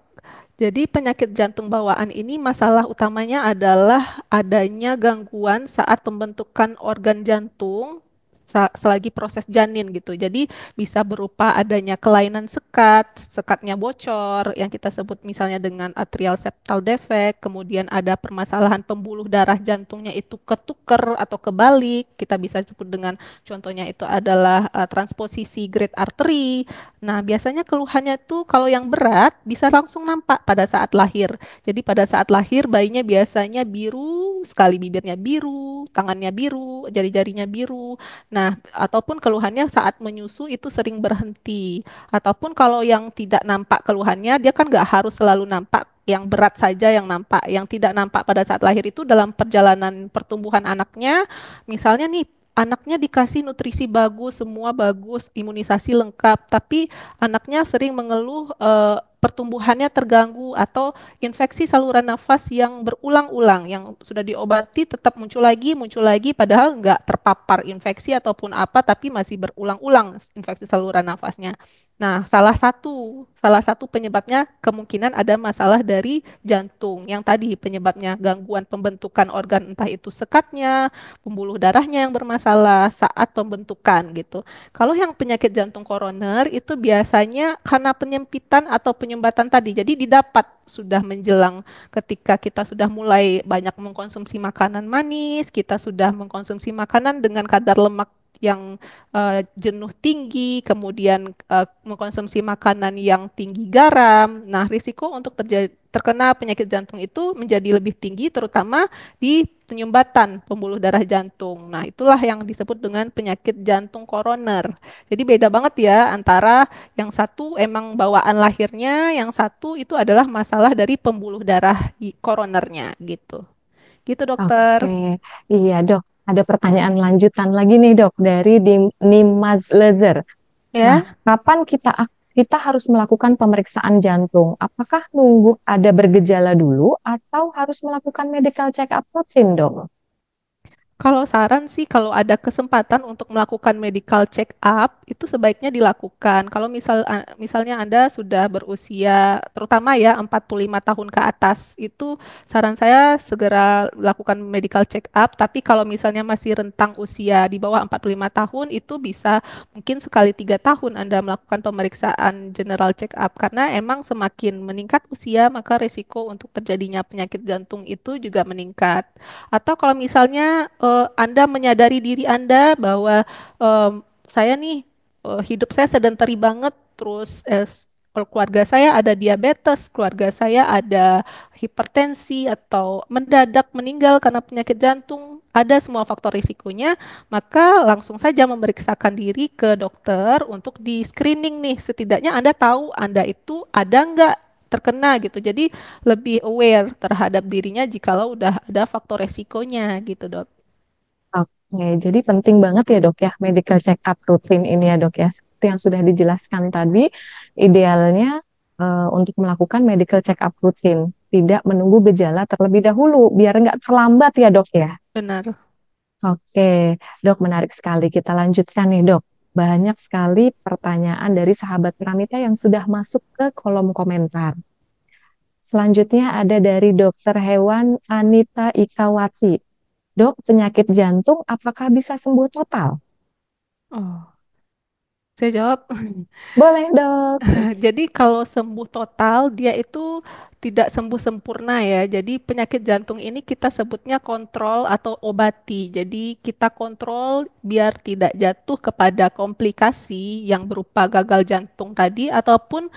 Jadi penyakit jantung bawaan ini masalah utamanya adalah adanya gangguan saat pembentukan organ jantung selagi proses janin gitu. Jadi bisa berupa adanya kelainan sekat, sekatnya bocor yang kita sebut misalnya dengan atrial septal defect, kemudian ada permasalahan pembuluh darah jantungnya itu ketuker atau kebalik, kita bisa sebut dengan contohnya itu adalah transposisi great artery. Nah, biasanya keluhannya tuh kalau yang berat bisa langsung nampak pada saat lahir. Jadi pada saat lahir bayinya biasanya biru sekali, bibirnya biru, tangannya biru, jari-jarinya biru. Nah, ataupun keluhannya saat menyusu itu sering berhenti. Ataupun kalau yang tidak nampak keluhannya, dia kan nggak harus selalu nampak yang berat saja yang nampak. Yang tidak nampak pada saat lahir itu dalam perjalanan pertumbuhan anaknya, misalnya nih anaknya dikasih nutrisi bagus, semua bagus, imunisasi lengkap, tapi anaknya sering mengeluh pertumbuhannya terganggu atau infeksi saluran nafas yang berulang-ulang, yang sudah diobati tetap muncul lagi, padahal nggak terpapar infeksi ataupun apa, tapi masih berulang-ulang infeksi saluran nafasnya. Nah, salah satu penyebabnya kemungkinan ada masalah dari jantung. Yang tadi penyebabnya gangguan pembentukan organ entah itu sekatnya, pembuluh darahnya yang bermasalah saat pembentukan gitu. Kalau yang penyakit jantung koroner itu biasanya karena penyempitan atau penyumbatan tadi. Jadi didapat sudah menjelang ketika kita sudah mulai banyak mengkonsumsi makanan manis, kita sudah mengkonsumsi makanan dengan kadar lemak yang jenuh tinggi, kemudian mengkonsumsi makanan yang tinggi garam. Nah, risiko untuk terkena penyakit jantung itu menjadi lebih tinggi, terutama di penyumbatan pembuluh darah jantung. Nah, itulah yang disebut dengan penyakit jantung koroner. Jadi beda banget ya antara yang satu emang bawaan lahirnya, yang satu itu adalah masalah dari pembuluh darah koronernya gitu. Gitu, Oke, dokter. iya, Dok. Ada pertanyaan lanjutan lagi nih, Dok, dari Nimazler. Nah, Ya. kapan kita harus melakukan pemeriksaan jantung? Apakah nunggu ada bergejala dulu atau harus melakukan medical check up rutin, Dok? Kalau saran sih kalau ada kesempatan untuk melakukan medical check up itu sebaiknya dilakukan. Kalau misalnya Anda sudah berusia terutama ya 45 tahun ke atas itu saran saya segera lakukan medical check up. Tapi kalau misalnya masih rentang usia di bawah 45 tahun itu bisa mungkin sekali 3 tahun Anda melakukan pemeriksaan general check up karena emang semakin meningkat usia maka risiko untuk terjadinya penyakit jantung itu juga meningkat. Atau kalau misalnya Anda menyadari diri Anda bahwa saya nih hidup saya sedentary banget, terus keluarga saya ada diabetes, keluarga saya ada hipertensi atau mendadak meninggal karena penyakit jantung, ada semua faktor risikonya, maka langsung saja memeriksakan diri ke dokter untuk di screening nih. Setidaknya Anda tahu Anda itu ada nggak terkena gitu. Jadi lebih aware terhadap dirinya jikalau udah ada faktor resikonya gitu, Dok. Oke, jadi penting banget ya, Dok, ya, medical check up rutin ini ya, Dok, ya. Seperti yang sudah dijelaskan tadi, idealnya untuk melakukan medical check up rutin. tidak menunggu gejala terlebih dahulu, biar nggak terlambat ya dok ya. Benar. Oke, dok menarik sekali. Kita lanjutkan nih dok. Banyak sekali pertanyaan dari sahabat Pramita yang sudah masuk ke kolom komentar. Selanjutnya ada dari dokter hewan Anita Ikawati. Dok, penyakit jantung apakah bisa sembuh total? Oh, saya jawab. Boleh dok. Jadi kalau sembuh total, dia itu tidak sembuh sempurna ya. Jadi penyakit jantung ini kita sebutnya kontrol atau obati. Jadi kita kontrol biar tidak jatuh kepada komplikasi yang berupa gagal jantung tadi ataupun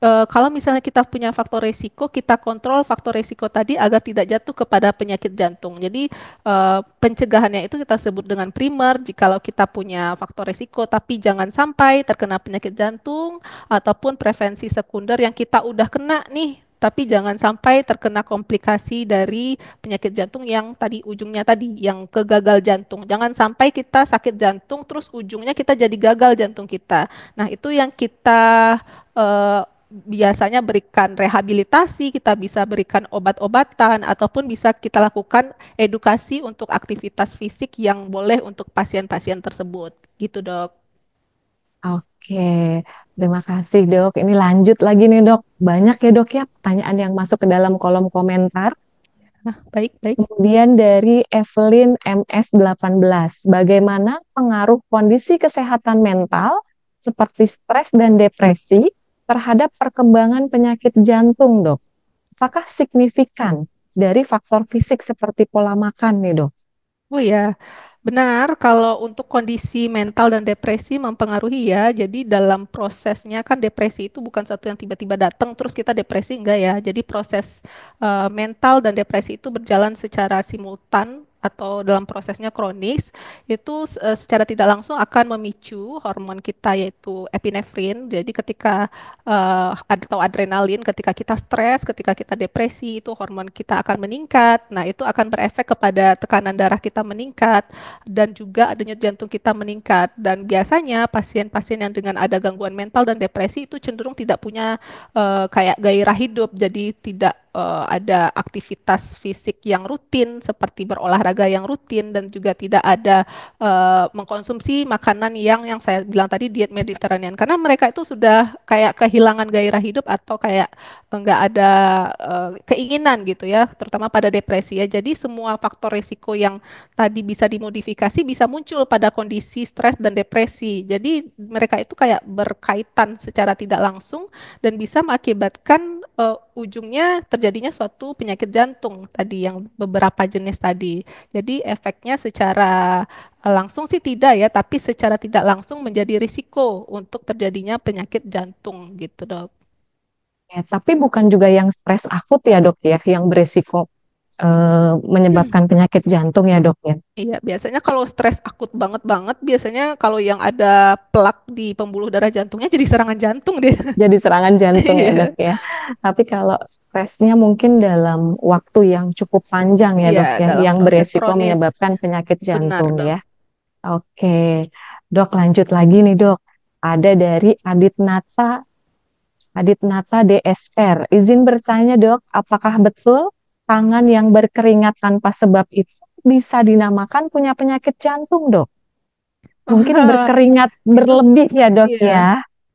kalau misalnya kita punya faktor resiko, kita kontrol faktor resiko tadi agar tidak jatuh kepada penyakit jantung. Jadi pencegahannya itu kita sebut dengan primer. Jikalau kita punya faktor resiko, tapi jangan sampai terkena penyakit jantung, ataupun prevensi sekunder yang kita udah kena nih, tapi jangan sampai terkena komplikasi dari penyakit jantung yang tadi ujungnya tadi, yang ke gagal jantung. Jangan sampai kita sakit jantung, terus ujungnya kita jadi gagal jantung kita. Nah, itu yang kita eh, biasanya berikan rehabilitasi, kita bisa berikan obat-obatan, ataupun bisa kita lakukan edukasi untuk aktivitas fisik yang boleh untuk pasien-pasien tersebut. Gitu, Dok. Oke, terima kasih dok. Ini lanjut lagi nih dok. Banyak ya dok ya pertanyaan yang masuk ke dalam kolom komentar. Nah, baik, baik. Kemudian dari Evelyn MS18, bagaimana pengaruh kondisi kesehatan mental seperti stres dan depresi terhadap perkembangan penyakit jantung, dok? Apakah signifikan dari faktor fisik seperti pola makan nih, dok? Oh ya, benar kalau untuk kondisi mental dan depresi mempengaruhi ya. Jadi dalam prosesnya kan depresi itu bukan satu yang tiba-tiba datang terus kita depresi enggak ya. Jadi proses mental dan depresi itu berjalan secara simultan atau dalam prosesnya kronis itu secara tidak langsung akan memicu hormon kita yaitu epinefrin. Jadi ketika atau adrenalin ketika kita stres, ketika kita depresi itu hormon kita akan meningkat. Nah, itu akan berefek kepada tekanan darah kita meningkat dan juga denyut jantung kita meningkat. Dan biasanya pasien-pasien yang dengan ada gangguan mental dan depresi itu cenderung tidak punya kayak gairah hidup, jadi tidak ada aktivitas fisik yang rutin seperti berolahraga yang rutin dan juga tidak ada mengkonsumsi makanan yang saya bilang tadi diet Mediterranean karena mereka itu sudah kayak kehilangan gairah hidup atau kayak nggak ada keinginan gitu ya, terutama pada depresi ya. Jadi semua faktor risiko yang tadi bisa dimodifikasi bisa muncul pada kondisi stres dan depresi. Jadi mereka itu kayak berkaitan secara tidak langsung dan bisa mengakibatkan ujungnya terjadinya suatu penyakit jantung tadi yang beberapa jenis tadi. Jadi efeknya secara langsung sih tidak ya, tapi secara tidak langsung menjadi risiko untuk terjadinya penyakit jantung gitu, Dok. Ya, tapi bukan juga yang stres akut ya dok ya, yang beresiko menyebabkan penyakit jantung ya dok ya. Iya, biasanya kalau stres akut banget-banget, biasanya kalau yang ada plak di pembuluh darah jantungnya jadi serangan jantung deh. Jadi serangan jantung ya dok Iya, ya. Tapi kalau stresnya mungkin dalam waktu yang cukup panjang ya iya, dok ya, dalam yang proses beresiko kronis. menyebabkan penyakit Benar, jantung Dok. ya. Oke, dok lanjut lagi nih dok. Ada dari Adit Nata DSR. Izin bertanya dok, apakah betul tangan yang berkeringat tanpa sebab itu bisa dinamakan punya penyakit jantung dok? Mungkin berkeringat Itu, berlebih ya dok iya. ya.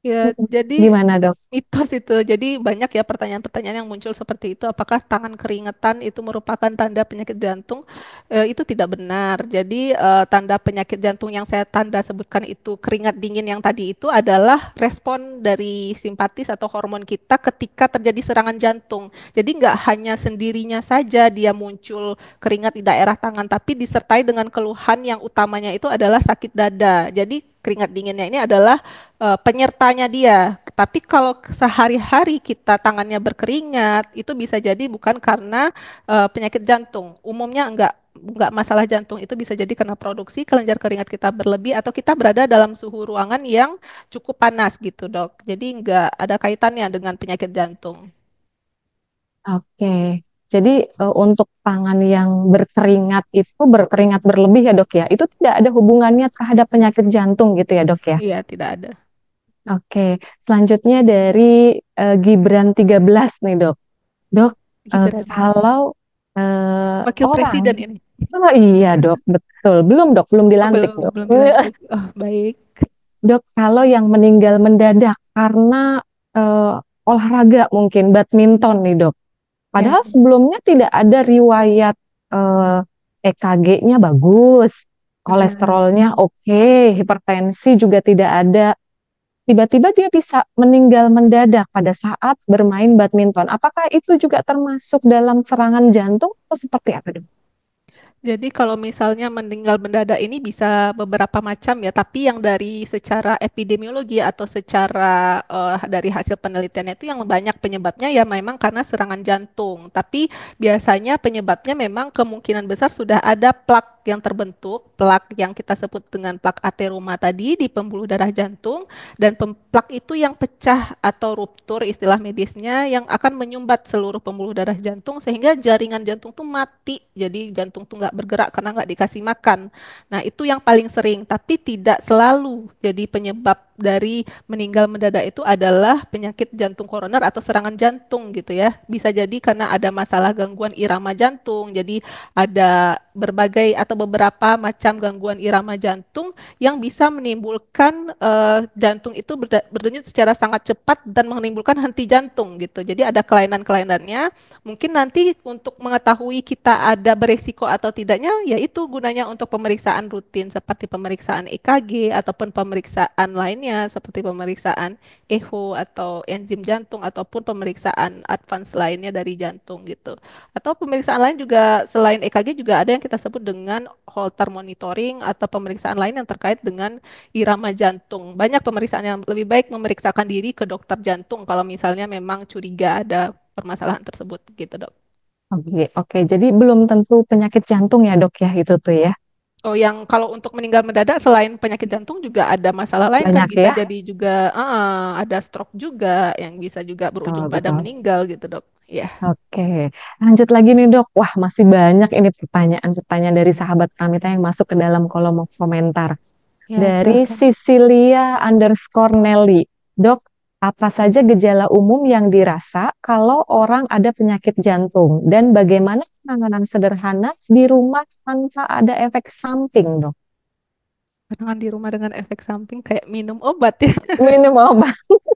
Ya, jadi Gimana dok? mitos itu. Jadi banyak ya pertanyaan-pertanyaan yang muncul seperti itu. Apakah tangan keringetan itu merupakan tanda penyakit jantung? Itu tidak benar. Jadi tanda penyakit jantung yang saya tanda sebutkan itu keringat dingin yang tadi itu adalah respon dari simpatis atau hormon kita ketika terjadi serangan jantung. Jadi nggak hanya sendirinya saja dia muncul keringat di daerah tangan, tapi disertai dengan keluhan yang utamanya itu adalah sakit dada. Jadi keringat dinginnya ini adalah penyertanya dia. Tapi kalau sehari-hari kita tangannya berkeringat, itu bisa jadi bukan karena penyakit jantung. Umumnya enggak masalah jantung, itu bisa jadi karena produksi kelenjar keringat kita berlebih atau kita berada dalam suhu ruangan yang cukup panas gitu, Dok. Jadi enggak ada kaitannya dengan penyakit jantung. Oke. Jadi untuk tangan yang berkeringat itu berkeringat berlebih ya dok ya, itu tidak ada hubungannya terhadap penyakit jantung gitu ya dok ya. Iya, tidak ada. Oke, selanjutnya dari Gibran 13 nih dok. Dok, Gibran, kalau wakil presiden orang, ini. oh iya dok, betul. Belum dok, belum Oh, dilantik belum, dok. belum dilantik. Oh, baik. Dok, kalau yang meninggal mendadak karena eh, olahraga mungkin badminton nih dok. Ya, Padahal sebelumnya tidak ada riwayat eh, EKG-nya bagus, benar. kolesterolnya oke, hipertensi juga tidak ada. Tiba-tiba dia bisa meninggal mendadak pada saat bermain badminton. Apakah itu juga termasuk dalam serangan jantung atau seperti apa dok? Jadi kalau misalnya meninggal mendadak ini bisa beberapa macam ya, tapi yang dari secara epidemiologi atau secara dari hasil penelitiannya itu yang banyak penyebabnya ya memang karena serangan jantung. Tapi biasanya penyebabnya memang kemungkinan besar sudah ada plak yang terbentuk, plak yang kita sebut dengan plak ateroma tadi di pembuluh darah jantung, dan plak itu yang pecah atau ruptur istilah medisnya yang akan menyumbat seluruh pembuluh darah jantung sehingga jaringan jantung tuh mati. Jadi jantung tuh nggak bergerak karena nggak dikasih makan. Nah itu yang paling sering, tapi tidak selalu. Jadi penyebab dari meninggal mendadak itu adalah penyakit jantung koroner atau serangan jantung gitu ya. Bisa jadi karena ada masalah gangguan irama jantung. Jadi ada berbagai atau beberapa macam gangguan irama jantung yang bisa menimbulkan jantung itu berdenyut secara sangat cepat dan menimbulkan henti jantung gitu. Jadi ada kelainan-kelainannya. Mungkin nanti untuk mengetahui kita ada beresiko atau tidaknya, yaitu gunanya untuk pemeriksaan rutin seperti pemeriksaan EKG ataupun pemeriksaan lainnya seperti pemeriksaan echo atau enzim jantung ataupun pemeriksaan advance lainnya dari jantung gitu. Atau pemeriksaan lain juga selain EKG juga ada yang kita sebut dengan Holter monitoring atau pemeriksaan lain yang terkait dengan irama jantung. Banyak pemeriksaan yang lebih baik memeriksakan diri ke dokter jantung kalau misalnya memang curiga ada permasalahan tersebut gitu, Dok. Oke, oke. Jadi belum tentu penyakit jantung ya dok ya itu tuh ya. Oh, yang kalau untuk meninggal mendadak selain penyakit jantung juga ada masalah lain kan Banyak bisa ya. jadi juga ada stroke juga yang bisa juga berujung Betul, pada betul. meninggal gitu, Dok. Ya. Oke, lanjut lagi nih dok. Wah, masih banyak ini pertanyaan-pertanyaan dari sahabat Pramita yang masuk ke dalam kolom komentar. Ya, Dari silahkan. Cecilia_Nelly. Dok, apa saja gejala umum yang dirasa kalau orang ada penyakit jantung? Dan bagaimana penanganan sederhana di rumah tanpa ada efek samping, dok? Penanganan di rumah dengan efek samping kayak minum obat ya. Minum obat.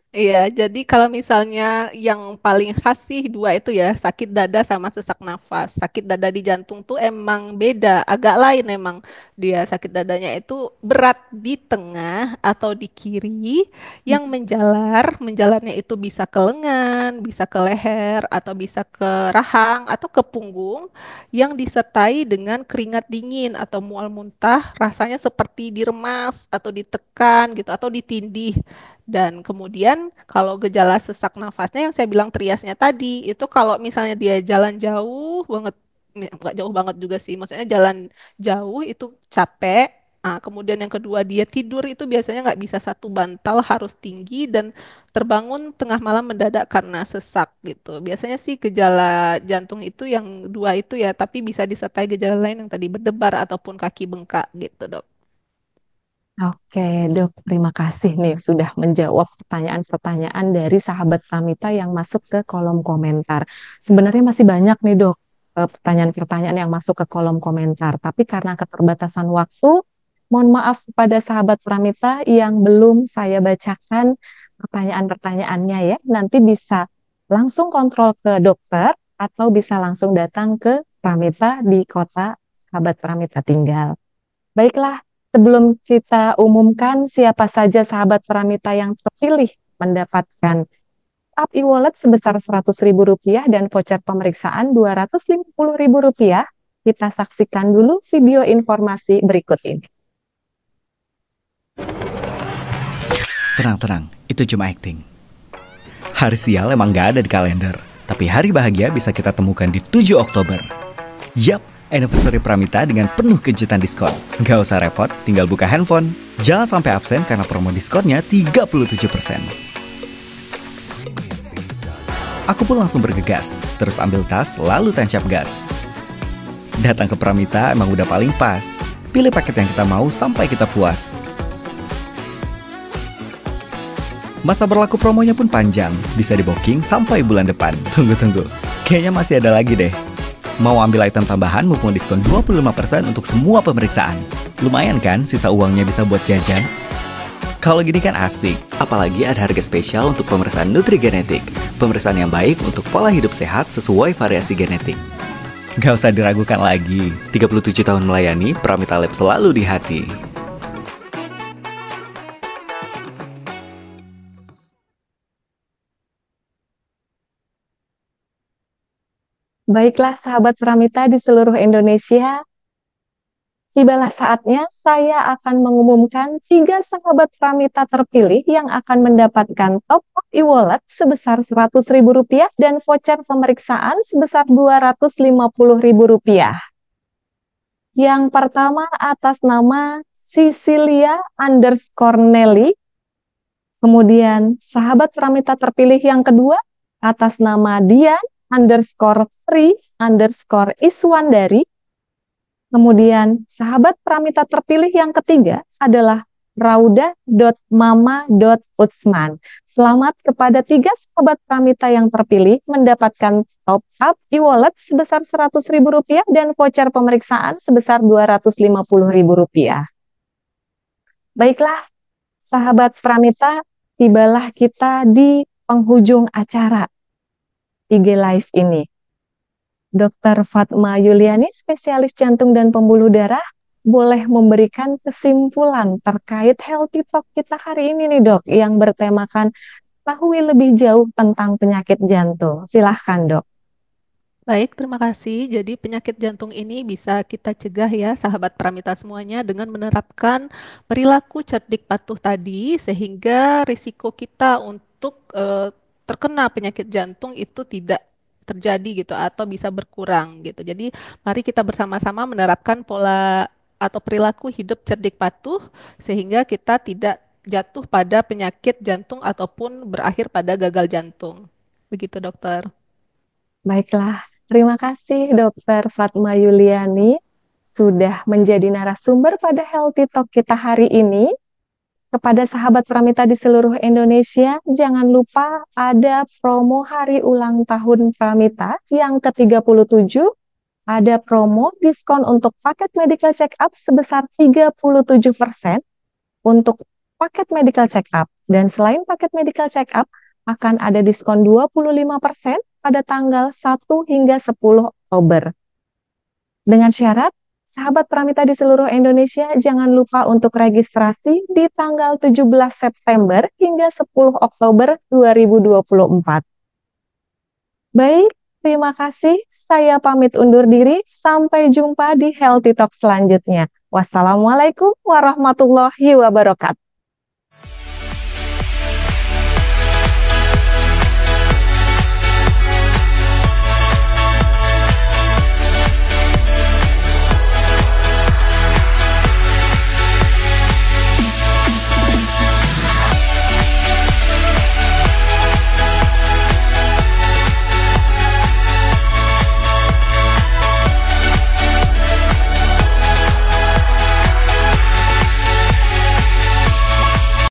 Iya, jadi kalau misalnya yang paling khas sih dua itu ya, sakit dada sama sesak nafas. Sakit dada di jantung tuh emang beda, agak lain emang. Dia sakit dadanya itu berat di tengah atau di kiri yang menjalar. Menjalarnya itu bisa ke lengan, bisa ke leher, atau bisa ke rahang, atau ke punggung yang disertai dengan keringat dingin atau mual muntah, rasanya seperti diremas atau ditekan gitu, atau ditindih. Dan kemudian kalau gejala sesak nafasnya yang saya bilang triasnya tadi, itu kalau misalnya dia jalan jauh banget, nggak jauh banget juga sih, maksudnya jalan jauh itu capek. Kemudian yang kedua dia tidur itu biasanya nggak bisa satu bantal, harus tinggi dan terbangun tengah malam mendadak karena sesak gitu. Biasanya sih gejala jantung itu yang dua itu ya, tapi bisa disertai gejala lain yang tadi berdebar ataupun kaki bengkak gitu, Dok. Oke, dok, terima kasih nih sudah menjawab pertanyaan-pertanyaan dari sahabat Pramita yang masuk ke kolom komentar. Sebenarnya masih banyak nih, dok, pertanyaan-pertanyaan yang masuk ke kolom komentar. Tapi karena keterbatasan waktu, mohon maaf kepada sahabat Pramita yang belum saya bacakan pertanyaan-pertanyaannya ya. Nanti bisa langsung kontrol ke dokter atau bisa langsung datang ke Pramita di kota sahabat Pramita tinggal. Baiklah, sebelum kita umumkan siapa saja sahabat Pramita yang terpilih mendapatkan Up e-wallet sebesar Rp100.000 dan voucher pemeriksaan Rp250.000, kita saksikan dulu video informasi berikut ini. Tenang-tenang, itu cuma acting. Hari sial emang gak ada di kalender, tapi hari bahagia bisa kita temukan di 7 Oktober. Yap, anniversary Pramita dengan penuh kejutan diskon. Gak usah repot, tinggal buka handphone. Jangan sampai absen karena promo diskonnya 37%. Aku pun langsung bergegas, terus ambil tas, lalu tancap gas. Datang ke Pramita emang udah paling pas. Pilih paket yang kita mau sampai kita puas. Masa berlaku promonya pun panjang, bisa di-booking sampai bulan depan. Tunggu. Kayaknya masih ada lagi deh. Mau ambil item tambahan mumpung diskon 25% untuk semua pemeriksaan. Lumayan kan sisa uangnya bisa buat jajan? Kalau gini kan asik, apalagi ada harga spesial untuk pemeriksaan nutrigenetik. Pemeriksaan yang baik untuk pola hidup sehat sesuai variasi genetik. Gak usah diragukan lagi, 37 tahun melayani, Pramita Lab selalu di hati. Baiklah sahabat Pramita di seluruh Indonesia, tibalah saatnya saya akan mengumumkan 3 sahabat Pramita terpilih yang akan mendapatkan top-up e-wallet sebesar Rp100.000 dan voucher pemeriksaan sebesar Rp250.000. Yang pertama atas nama Cecilia_Nelly. Kemudian sahabat Pramita terpilih yang kedua atas nama Dian_3_Iswandari. Kemudian sahabat Pramita terpilih yang ketiga adalah Rauda.mama.utsman. Selamat kepada 3 sahabat Pramita yang terpilih mendapatkan top up e-wallet sebesar Rp100.000 dan voucher pemeriksaan sebesar Rp250.000. Baiklah, sahabat Pramita, tibalah kita di penghujung acara IG Live ini. Dr. Fatma Yuliani, spesialis jantung dan pembuluh darah, boleh memberikan kesimpulan terkait Healthy Talk kita hari ini nih dok, yang bertemakan ketahui lebih jauh tentang penyakit jantung. Silahkan dok. Baik, terima kasih. Jadi penyakit jantung ini bisa kita cegah ya sahabat Pramita semuanya dengan menerapkan perilaku cerdik patuh tadi sehingga risiko kita untuk terkena penyakit jantung itu tidak terjadi gitu atau bisa berkurang gitu. Jadi mari kita bersama-sama menerapkan pola atau perilaku hidup cerdik patuh sehingga kita tidak jatuh pada penyakit jantung ataupun berakhir pada gagal jantung. Begitu dokter. Baiklah, terima kasih Dr. Fatma Yuliani sudah menjadi narasumber pada Healthy Talk kita hari ini. Kepada sahabat Pramita di seluruh Indonesia, jangan lupa ada promo hari ulang tahun Pramita yang ke-37. Ada promo diskon untuk paket medical check up sebesar 37% untuk paket medical check up. Dan selain paket medical check up, akan ada diskon 25% pada tanggal 1 hingga 10 Oktober. Dengan syarat, sahabat Pramita di seluruh Indonesia jangan lupa untuk registrasi di tanggal 17 September hingga 10 Oktober 2024. Baik, terima kasih. Saya pamit undur diri. Sampai jumpa di Healthy Talk selanjutnya. Wassalamualaikum warahmatullahi wabarakatuh.